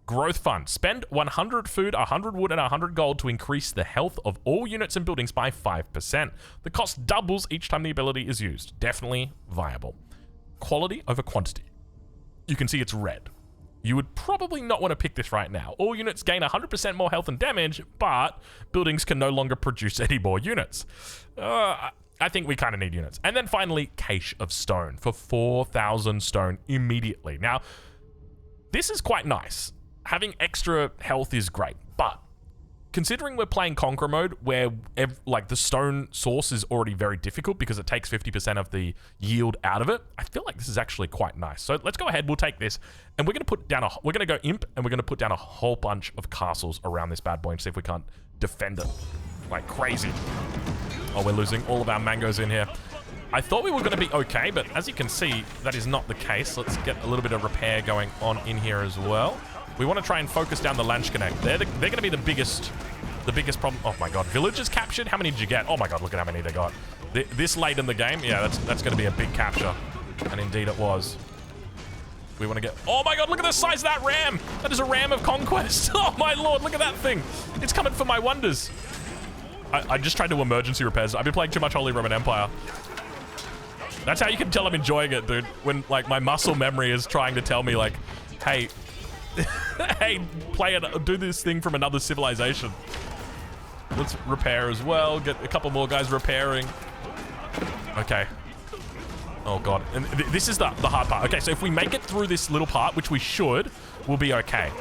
Growth Fund. Spend 100 food, 100 wood, and 100 gold to increase the health of all units and buildings by 5%. The cost doubles each time the ability is used. Definitely viable. Quality over quantity. You can see it's red. You would probably not want to pick this right now. All units gain 100% more health and damage, but buildings can no longer produce any more units. I think we kind of need units. And then finally, Cache of Stone for 4,000 stone immediately. Now, this is quite nice. Having extra health is great, but considering we're playing Conqueror mode, where the stone source is already very difficult because it takes 50% of the yield out of it, I feel like this is actually quite nice. So let's go ahead. We'll take this, and we're going to put down we're going to go Imp, and we're going to put down a whole bunch of castles around this bad boy and see if we can't defend it like crazy. Oh, we're losing all of our mangoes in here. I thought we were going to be okay, but as you can see, that is not the case. Let's get a little bit of repair going on in here as well. We want to try and focus down the Lancaster. They're going to be the biggest problem. Oh my god, villagers captured? How many did you get? Oh my god, look at how many they got. This late in the game, yeah, that's going to be a big capture. And indeed it was. We want to get... Oh my god, look at the size of that ram! That is a ram of conquest. Oh my lord, look at that thing. It's coming for my wonders. I just tried to emergency repairs. I've been playing too much Holy Roman Empire. That's how you can tell I'm enjoying it, dude. When, like, my muscle memory is trying to tell me, like, hey... hey, play it, do this thing from another civilization. Let's repair as well. Get a couple more guys repairing. Okay. Oh, God. And this is the hard part. Okay, so if we make it through this little part, which we should, we'll be okay.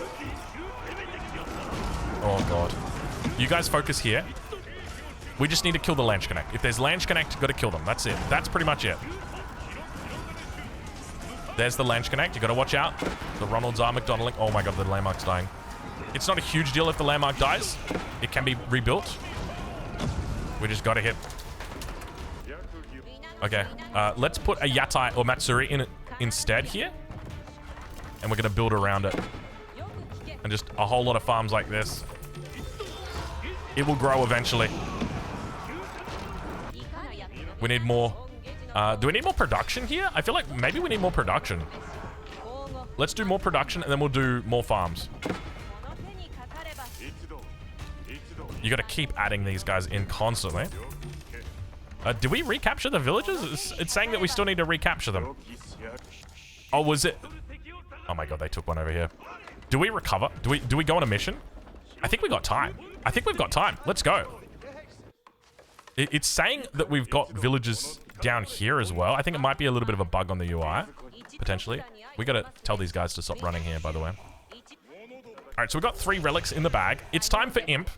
Oh, God. You guys focus here. We just need to kill the Lanch Connect. If there's Lanch Connect, got to kill them. That's it. That's pretty much it. There's the Lanch Connect. You got to watch out. The Ronalds are McDonalding. Oh, my God. The landmark's dying. It's not a huge deal if the landmark dies. It can be rebuilt. We just got to hit. Okay. Let's put a Yatai or Matsuri in it instead here. And we're going to build around it. And just a whole lot of farms like this. It will grow eventually. We need more. Do we need more production here? I feel like maybe we need more production. Let's do more production and then we'll do more farms. You got to keep adding these guys in constantly. Did we recapture the villages? It's saying that we still need to recapture them. Oh, was it? Oh my God, they took one over here. Do we recover? Do we go on a mission? I think we got time. I think we've got time. Let's go. It's saying that we've got villages down here as well. I think it might be a little bit of a bug on the UI, potentially. We got to tell these guys to stop running here, by the way. All right, so we've got 3 relics in the bag. It's time for Imp.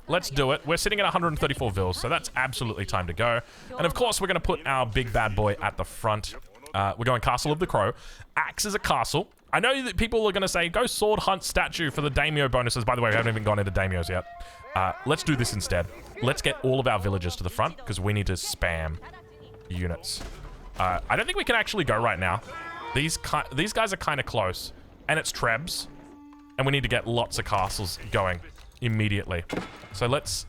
Let's do it. We're sitting at 134 vils, so that's absolutely time to go. And of course, we're going to put our big bad boy at the front. We're going Castle of the Crow. Acts as a castle. I know that people are going to say, go sword hunt statue for the Daimyo bonuses. By the way, we haven't even gone into Daimyos yet. Let's do this instead. Let's get all of our villagers to the front, because we need to spam units. I don't think we can actually go right now. These guys are kind of close. And it's Trebs. And we need to get lots of castles going immediately. So let's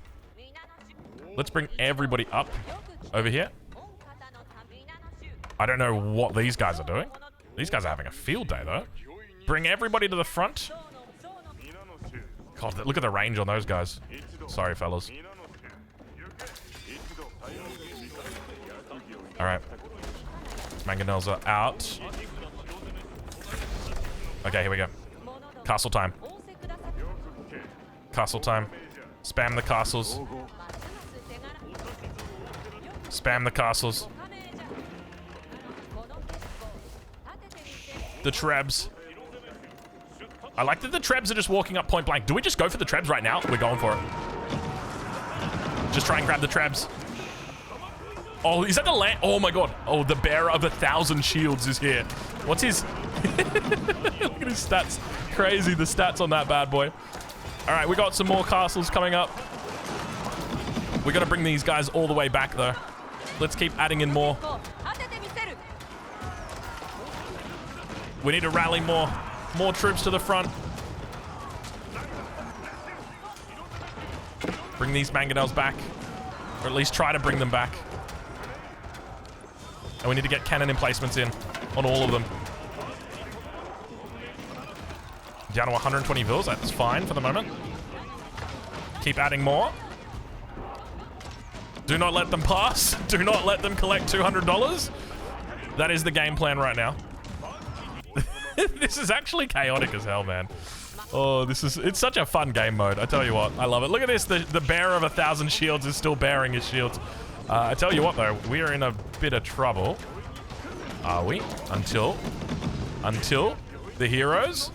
bring everybody up over here. I don't know what these guys are doing. These guys are having a field day, though. Bring everybody to the front. God, look at the range on those guys. Sorry, fellas. All right. Mangonels are out. Okay, here we go. Castle time. Castle time. Spam the castles. Spam the castles. The Trebs. I like that the Trebs are just walking up point blank. Do we just go for the Trebs right now? We're going for it. Just try and grab the Trebs. Oh, is that the land? Oh my God. Oh, the bearer of 1,000 shields is here. What's his? Look at his stats. Crazy, the stats on that bad boy. All right, we got some more castles coming up. We got to bring these guys all the way back, though. Let's keep adding in more. We need to rally more troops to the front. Bring these mangonels back, or at least try to bring them back. And we need to get cannon emplacements in on all of them. Down to 120 vils, that's fine for the moment. Keep adding more. Do not let them pass. Do not let them collect $200. That is the game plan right now. This is actually chaotic as hell, man. Oh, it's such a fun game mode. I tell you what, I love it. Look at this, the bearer of 1,000 shields is still bearing his shields. I tell you what, though, we are in a bit of trouble. Are we? Until the heroes.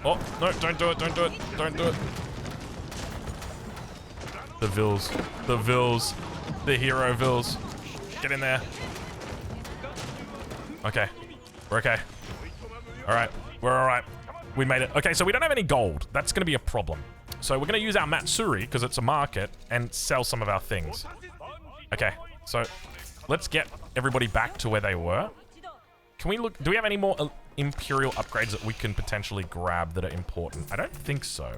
Oh, no, don't do it, don't do it, don't do it. The Vils, the hero Vils. Get in there. Okay, we're okay. All right, we're all right. We made it. Okay, so we don't have any gold. That's going to be a problem. So we're going to use our Matsuri, because it's a market, and sell some of our things. Okay, so let's get everybody back to where they were. Can we look? Do we have any more Imperial upgrades that we can potentially grab that are important? I don't think so.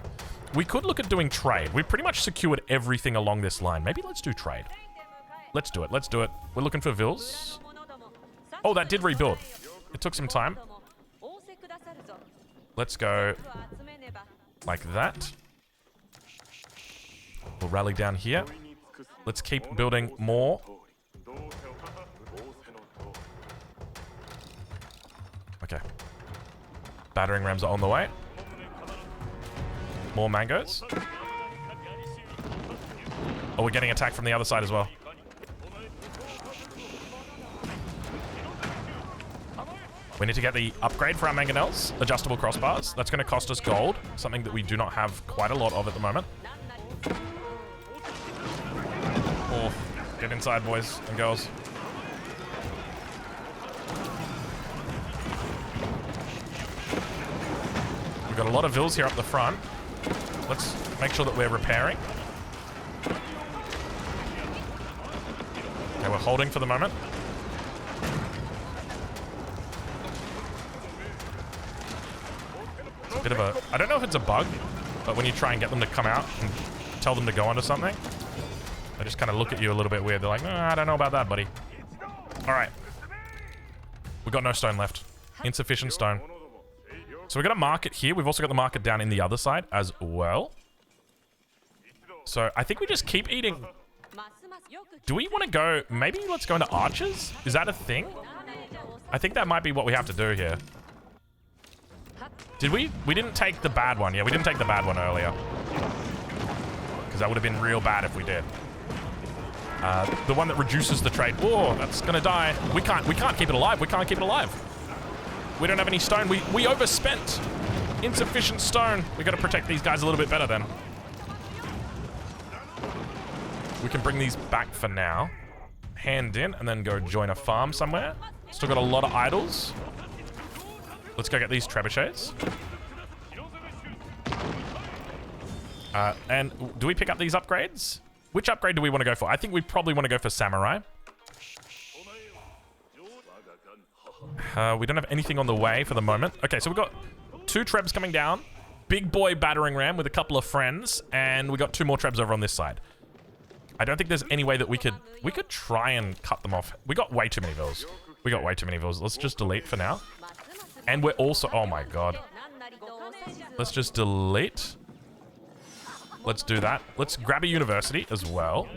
We could look at doing trade. We've pretty much secured everything along this line. Maybe let's do trade. Let's do it. Let's do it. We're looking for Vils. Oh, that did rebuild. It took some time. Let's go like that. We'll rally down here. Let's keep building more. Okay. Battering rams are on the way. More mangoes. Oh, we're getting attacked from the other side as well. We need to get the upgrade for our mangonels, adjustable crossbars. That's going to cost us gold, something that we do not have quite a lot of at the moment. Oh, get inside, boys and girls. We've got a lot of vills here up the front. Let's make sure that we're repairing. Okay, we're holding for the moment. Bit of a, I don't know if it's a bug, but when you try and get them to come out and tell them to go onto something, they just kind of look at you a little bit weird. They're like, I don't know about that, buddy. All right. We've got no stone left. Insufficient stone. So we've got a market here. We've also got the market down in the other side as well. So I think we just keep eating. Do we want to go, maybe let's go into archers? Is that a thing? I think that might be what we have to do here. Did we? We didn't take the bad one. Yeah, we didn't take the bad one earlier. Because that would have been real bad if we did. The one that reduces the trade. Whoa, that's gonna die. We can't keep it alive. We can't keep it alive. We don't have any stone. We overspent. Insufficient stone. We gotta protect these guys a little bit better then. We can bring these back for now. Hand in and then go join a farm somewhere. Still got a lot of idols. Let's go get these trebuchets. And do we pick up these upgrades? Which upgrade do we want to go for? I think we probably want to go for samurai. We don't have anything on the way for the moment. Okay, so we've got 2 trebs coming down. Big boy battering ram with a couple of friends. And we got 2 more trebs over on this side. I don't think there's any way that we could try and cut them off. We got way too many vills. We got way too many vills. Let's just delete for now. And we're also, oh my god. Let's just delete. Let's do that. Let's grab a university as well.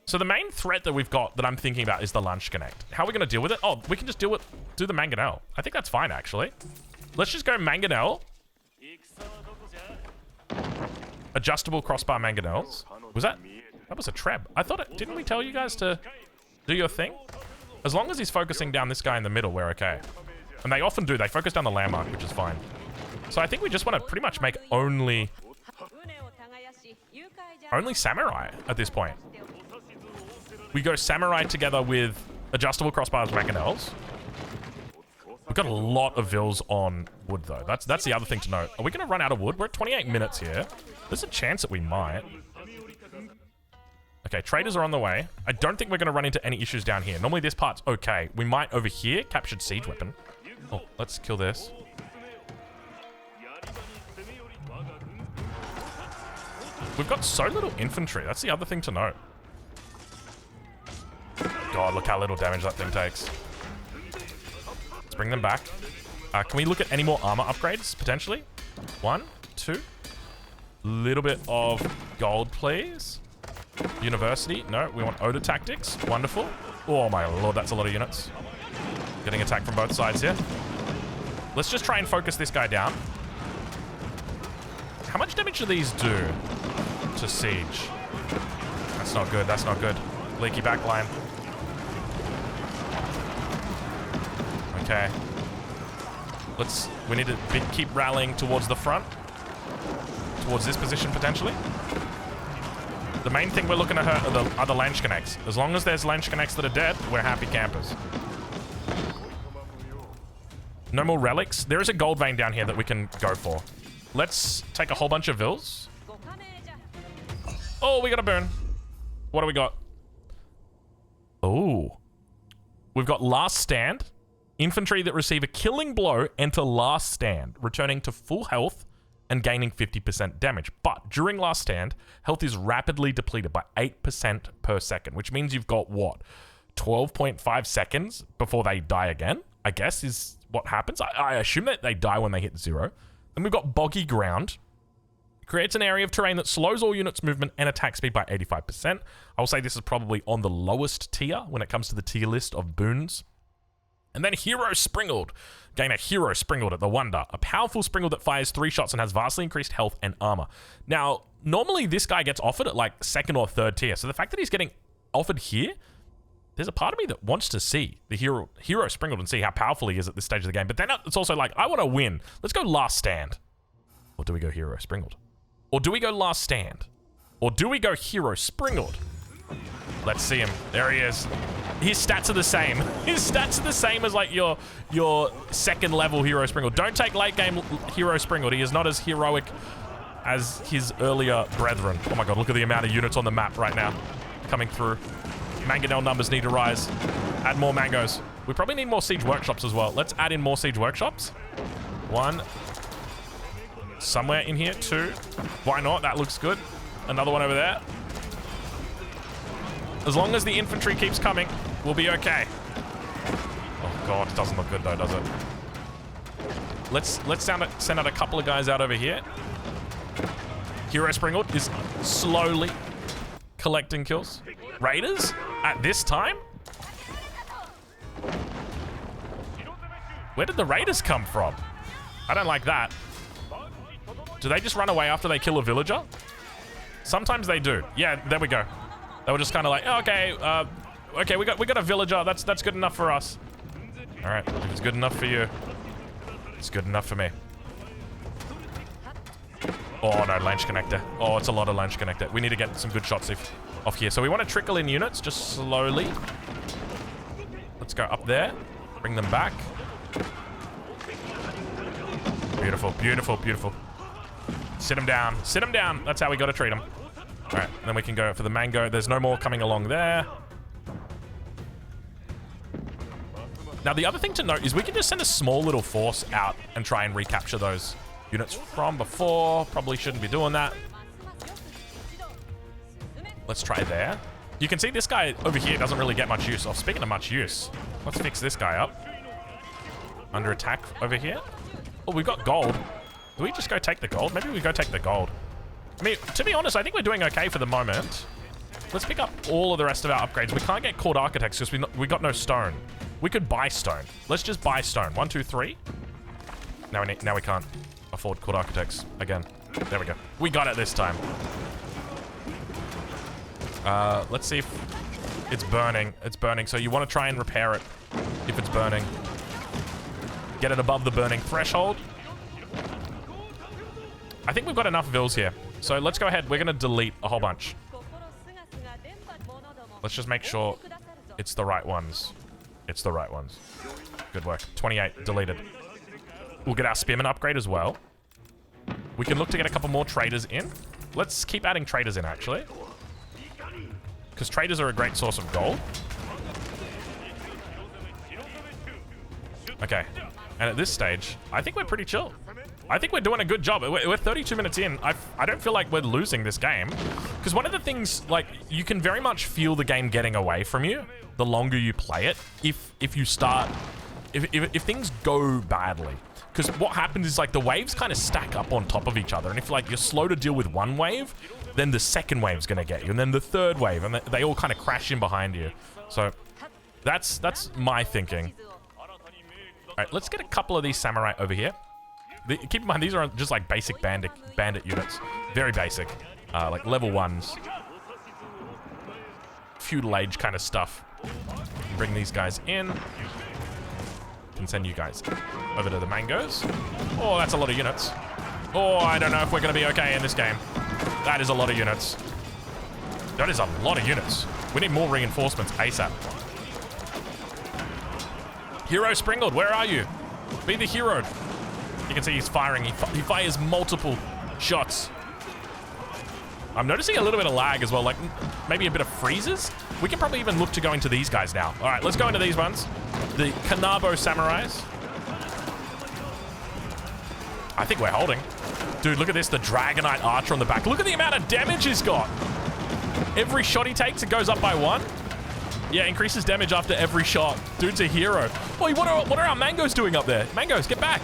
So the main threat that we've got that I'm thinking about is the lunch connect. How are we going to deal with it? Oh, we can just do the mangonel. I think that's fine, actually. Let's just go mangonel. Adjustable crossbar mangonels. Was that was a treb. I thought it, didn't we tell you guys to do your thing? As long as he's focusing down this guy in the middle, we're okay. And they often do. They focus down the landmark, which is fine. So I think we just want to pretty much make only samurai at this point. We go samurai together with adjustable crossbars mangonels. We've got a lot of vills on wood, though. That's the other thing to note. Are we going to run out of wood? We're at 28 minutes here. There's a chance that we might. Okay, traders are on the way. I don't think we're going to run into any issues down here. Normally this part's okay. We might over here. Captured siege weapon. Oh, let's kill this. We've got so little infantry. That's the other thing to note. God, look how little damage that thing takes. Let's bring them back. Can we look at any more armor upgrades, potentially? 1, 2. Little bit of gold, please. University. No, we want Oda tactics. Wonderful. Oh my lord, that's a lot of units. Getting attacked from both sides here. Let's just try and focus this guy down. How much damage do these do to siege? That's not good. That's not good. Leaky backline. Okay. We need to keep rallying towards the front. Towards this position, potentially. The main thing we're looking to hurt are the Lanch connects. As long as there's Lanch connects that are dead, we're happy campers. No more relics. There is a gold vein down here that we can go for. Let's take a whole bunch of vills. Oh, we got a burn. What do we got? Oh. We've got Last Stand. Infantry that receive a killing blow enter Last Stand, returning to full health and gaining 50% damage. But during Last Stand, health is rapidly depleted by 8% per second, which means you've got, what, 12.5 seconds before they die again, I guess is what happens. I assume that they die when they hit 0. Then we've got Boggy Ground. Creates an area of terrain that slows all units' movement and attack speed by 85%. I will say this is probably on the lowest tier when it comes to the tier list of boons. And then Hero Springled. Gain a Hero Springled at the Wonder. A powerful Springled that fires 3 shots and has vastly increased health and armor. Now, normally this guy gets offered at like 2nd or 3rd tier. So the fact that he's getting offered here, there's a part of me that wants to see the Hero Springled and see how powerful he is at this stage of the game. But then it's also like, I want to win. Let's go Last Stand. Or do we go Hero Springled? Or do we go Last Stand? Or do we go Hero Springled? Let's see him. There he is. His stats are the same. His stats are the same as like your 2nd level Hero Springled. Don't take late game Hero Springled. He is not as heroic as his earlier brethren. Oh my god, look at the amount of units on the map right now coming through. Mangonel numbers need to rise. Add more mangoes. We probably need more siege workshops as well. Let's add in more siege workshops. 1. Somewhere in here. 2. Why not? That looks good. Another one over there. As long as the infantry keeps coming, we'll be okay. Oh god, it doesn't look good though, does it? Let's send out a couple of guys out over here. Hero Springled is slowly collecting kills. Raiders at this time? Where did the raiders come from? I don't like that. Do they just run away after they kill a villager? Sometimes they do. Yeah, there we go. They were just kind of like, oh, okay, okay, we got a villager. That's good enough for us. All right, if it's good enough for you, it's good enough for me. Oh no, launch connector. Oh, it's a lot of launch connector. We need to get some good shots off here. So we want to trickle in units just slowly. Let's go up there. Bring them back. Beautiful, beautiful, beautiful. Sit them down. Sit them down. That's how we got to treat them. All right, then we can go for the mango. There's no more coming along there. Now, the other thing to note is we can just send a small little force out and try and recapture those units from before. Probably shouldn't be doing that. Let's try there. You can see this guy over here doesn't really get much use. Oh, speaking of much use, let's fix this guy up. Under attack over here. Oh, we've got gold. Do we just go take the gold? Maybe we go take the gold. I mean, to be honest, I think we're doing okay for the moment. Let's pick up all of the rest of our upgrades. We can't get court architects because we got no stone. We could buy stone. Let's just buy stone. 1, 2, 3. Now we can't afford court architects again. There we go. We got it this time. Let's see if it's burning. It's burning. So you want to try and repair it if it's burning. Get it above the burning threshold. I think we've got enough vills here. So let's go ahead. We're going to delete a whole bunch. Let's just make sure it's the right ones. It's the right ones. Good work. 28 deleted. We'll get our spearman upgrade as well. We can look to get a couple more traders in. Let's keep adding traders in, actually. Because traders are a great source of gold. Okay. And at this stage, I think we're pretty chill. I think we're doing a good job. We're 32 minutes in. I don't feel like we're losing this game. Because one of the things, like, you can very much feel the game getting away from you the longer you play it. If you start... If things go badly. Because what happens is, like, the waves kind of stack up on top of each other. And if, like, you're slow to deal with one wave, then the second wave's going to get you. And then the third wave. And they all kind of crash in behind you. So, that's my thinking. All right, let's get a couple of these samurai over here. Keep in mind, these are just like basic bandit units. Very basic. Like level 1s. Feudal age kind of stuff. Bring these guys in. Can send you guys over to the mangoes. Oh, that's a lot of units. Oh, I don't know if we're going to be okay in this game. That is a lot of units. That is a lot of units. We need more reinforcements ASAP. Hero Springled, where are you? Be the hero. You can see he's firing. He fires multiple shots. I'm noticing a little bit of lag as well, like maybe a bit of freezes. We can probably even look to go into these guys now. All right, let's go into these ones. The Kanabo Samurais. I think we're holding. Dude, look at this, the Dragonite Archer on the back. Look at the amount of damage he's got. Every shot he takes, it goes up by 1. Yeah, increases damage after every shot. Dude's a hero. Oh, what are our mangoes doing up there? Mangoes, get back.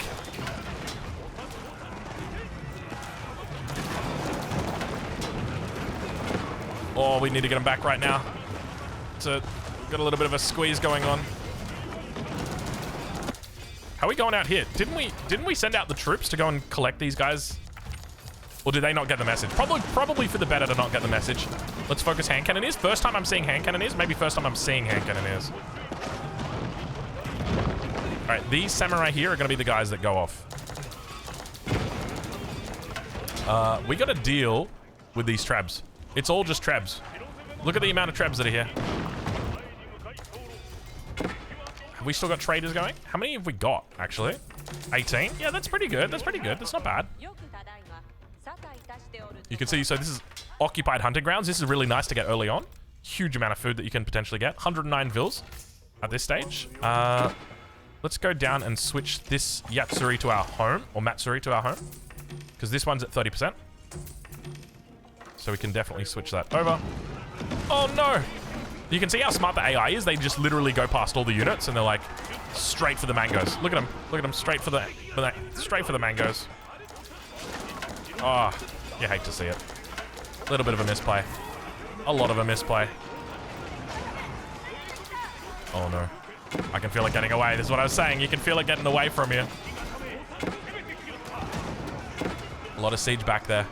Oh, we need to get him back right now. Got a little bit of a squeeze going on. How are we going out here? Didn't we send out the troops to go and collect these guys? Or did they not get the message? Probably for the better to not get the message. Let's focus hand cannoneers. First time I'm seeing hand cannoneers. Maybe first time I'm seeing hand cannoneers. All right, these samurai here are going to be the guys that go off. We got to deal with these trebs. It's all just trebs. Look at the amount of trebs that are here. Have we still got traders going? How many have we got, actually? 18? Yeah, that's pretty good. That's pretty good. That's not bad. You can see, so this is occupied hunting grounds. This is really nice to get early on. Huge amount of food that you can potentially get. 109 vils at this stage. Let's go down and switch this Yatsuri to our home, or Matsuri to our home, because this one's at 30%. So we can definitely switch that over. Oh no! You can see how smart the AI is. They just literally go past all the units and they're like straight for the mangoes. Look at them. Look at them. Straight for the mangoes. Oh, you hate to see it. A little bit of a misplay. A lot of a misplay. Oh no. I can feel it getting away. This is what I was saying. You can feel it getting away from you. A lot of siege back there.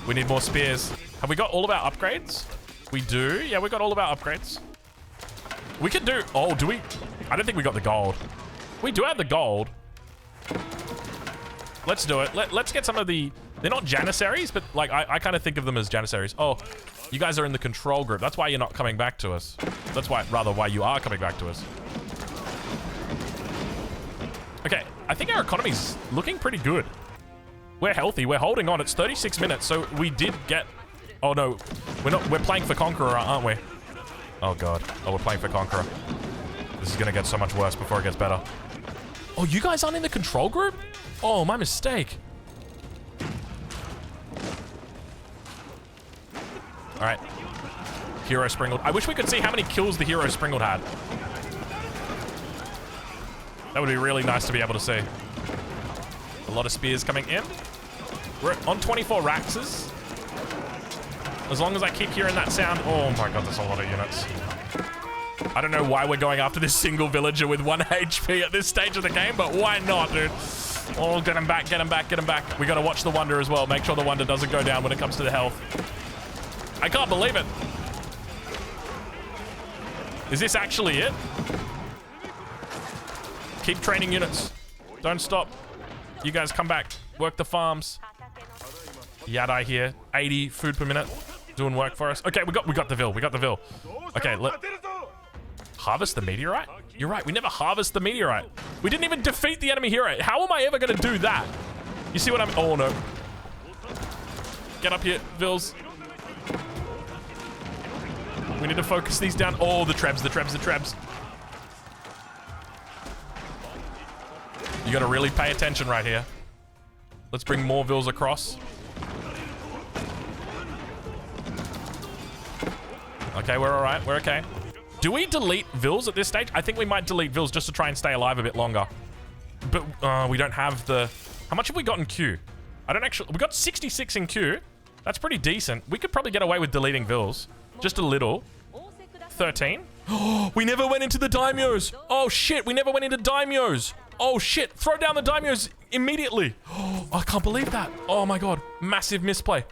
We need more spears. Have we got all of our upgrades? We do. Yeah, we got all of our upgrades. We can do... Oh, do we? I don't think we got the gold. We do have the gold. Let's do it. Let's get some of the... They're not Janissaries, but like I kind of think of them as Janissaries. Oh, you guys are in the control group. That's why you're not coming back to us. That's why, rather, why you are coming back to us. Okay, I think our economy's looking pretty good. We're healthy. We're holding on. It's 36 minutes, so we did get... Oh no, we're not. We're playing for Conqueror, aren't we? Oh god. Oh, we're playing for Conqueror. This is gonna get so much worse before it gets better. Oh, you guys aren't in the control group? Oh, my mistake. All right. Hero Springled. I wish we could see how many kills the Hero Springled had. That would be really nice to be able to see. A lot of spears coming in. We're on 24 Raxes. As long as I keep hearing that sound. Oh my god, that's a lot of units. I don't know why we're going after this single villager with 1 HP at this stage of the game, but why not, dude? Oh, get him back, get him back, get him back. We gotta watch the Wonder as well. Make sure the Wonder doesn't go down when it comes to the health. I can't believe it. Is this actually it? Keep training units. Don't stop. You guys come back. Work the farms. Yadai here. 80 food per minute. Doing work for us. Okay, we got the Vil. We got the Vil. Okay, harvest the meteorite? You're right, we never harvest the meteorite. We didn't even defeat the enemy hero. How am I ever gonna do that? You see what I'm... Oh no. Get up here, Vils. We need to focus these down. Oh, the trebs, the trebs, the trebs. You gotta really pay attention right here. Let's bring more Vils across. Okay, we're all right. We're okay. Do we delete Vils at this stage? I think we might delete Vils just to try and stay alive a bit longer. But we don't have the... How much have we got in Q? I don't actually... We got 66 in Q. That's pretty decent. We could probably get away with deleting Vils. Just a little. 13. Oh, we never went into the Daimyos. Oh, shit. We never went into Daimyos. Oh, shit. Throw down the Daimyos immediately. Oh, I can't believe that. Oh, my God. Massive misplay.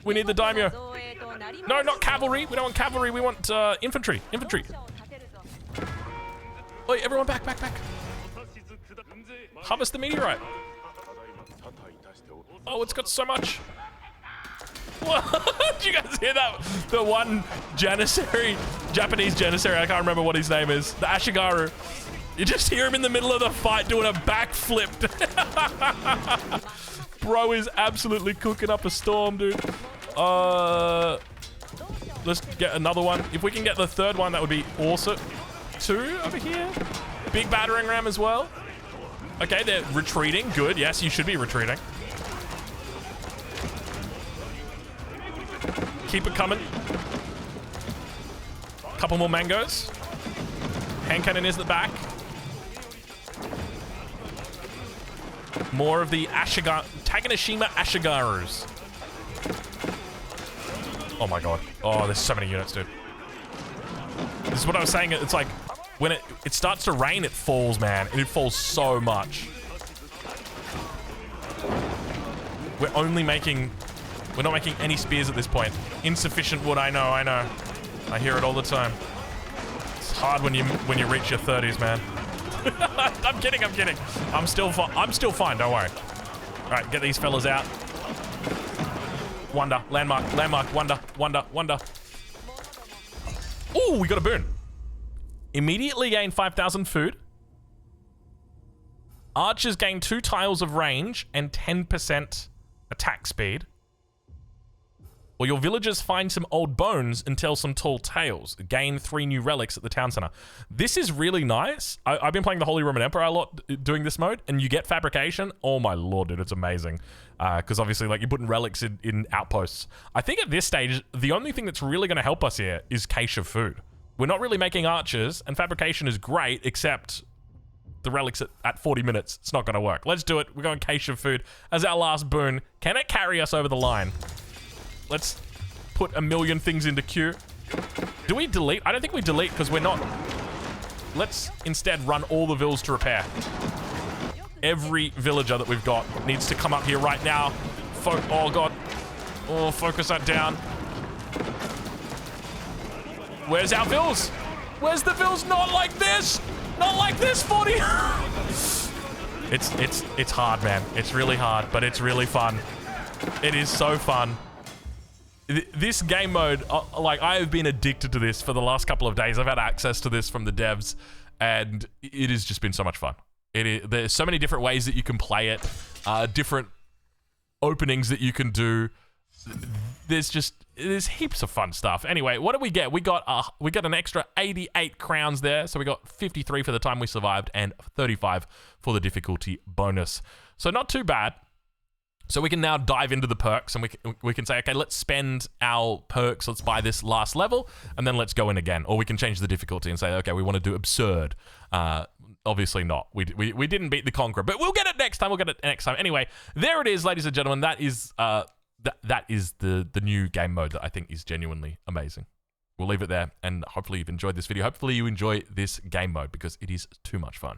We need the Daimyo. No, not cavalry. We don't want cavalry. We want infantry. Infantry. Oi, everyone back, back, back. Harvest the meteorite. Oh, it's got so much. What? Did you guys hear that? The one Janissary, Japanese Janissary, I can't remember what his name is. The Ashigaru. You just hear him in the middle of the fight doing a backflip. Bro is absolutely cooking up a storm, dude. Let's get another one. If we can get the third one, that would be awesome. 2 over here. Big battering ram as well. Okay, they're retreating. Good. Yes, you should be retreating. Keep it coming. Couple more mangoes. Hand cannon is at the back. More of the Taganashima Ashigarus. Oh my god. Oh, there's so many units, dude. This is what I was saying. It's like when it starts to rain, it falls, man. And it falls so much. We're not making any spears at this point. Insufficient wood, I know. I hear it all the time. It's hard when you reach your 30s, man. I'm kidding. I'm still fine, don't worry. All right, get these fellas out. Wonder, landmark, wonder. Ooh, we got a boon. Immediately gain 5,000 food. Archers gain 2 tiles of range and 10% attack speed. Or your villagers find some old bones and tell some tall tales. Gain 3 new relics at the town center. This is really nice. I've been playing the Holy Roman Emperor a lot doing this mode, and you get fabrication. Oh my lord, dude, it's amazing. Because obviously, like, you're putting relics in outposts. I think at this stage, the only thing that's really going to help us here is cache of food. We're not really making archers, and fabrication is great, except the relics at 40 minutes. It's not going to work. Let's do it. We're going cache of food as our last boon. Can it carry us over the line? Let's put a million things into queue. Do we delete? I don't think we delete because we're not. Let's instead run all the villas to repair. Every villager that we've got needs to come up here right now. Oh, God. Oh, focus that down. Where's our vills? Where's the vills? Not like this. Not like this, 40. It's hard, man. It's really hard, but it's really fun. It is so fun. This game mode, like, I have been addicted to this for the last couple of days. I've had access to this from the devs, and it has just been so much fun. There's so many different ways that you can play it, different openings that you can do. There's heaps of fun stuff. Anyway, what did we get? We got an extra 88 crowns there, so we got 53 for the time we survived and 35 for the difficulty bonus. So not too bad. So we can now dive into the perks, and we can say, okay, let's spend our perks, let's buy this last level, and then let's go in again. Or we can change the difficulty and say, okay, we want to do absurd. Obviously not. We didn't beat the Conqueror, but we'll get it next time. Anyway, there it is, ladies and gentlemen. That is the new game mode that I think is genuinely amazing. We'll leave it there, and hopefully you've enjoyed this video. Hopefully you enjoy this game mode because it is too much fun.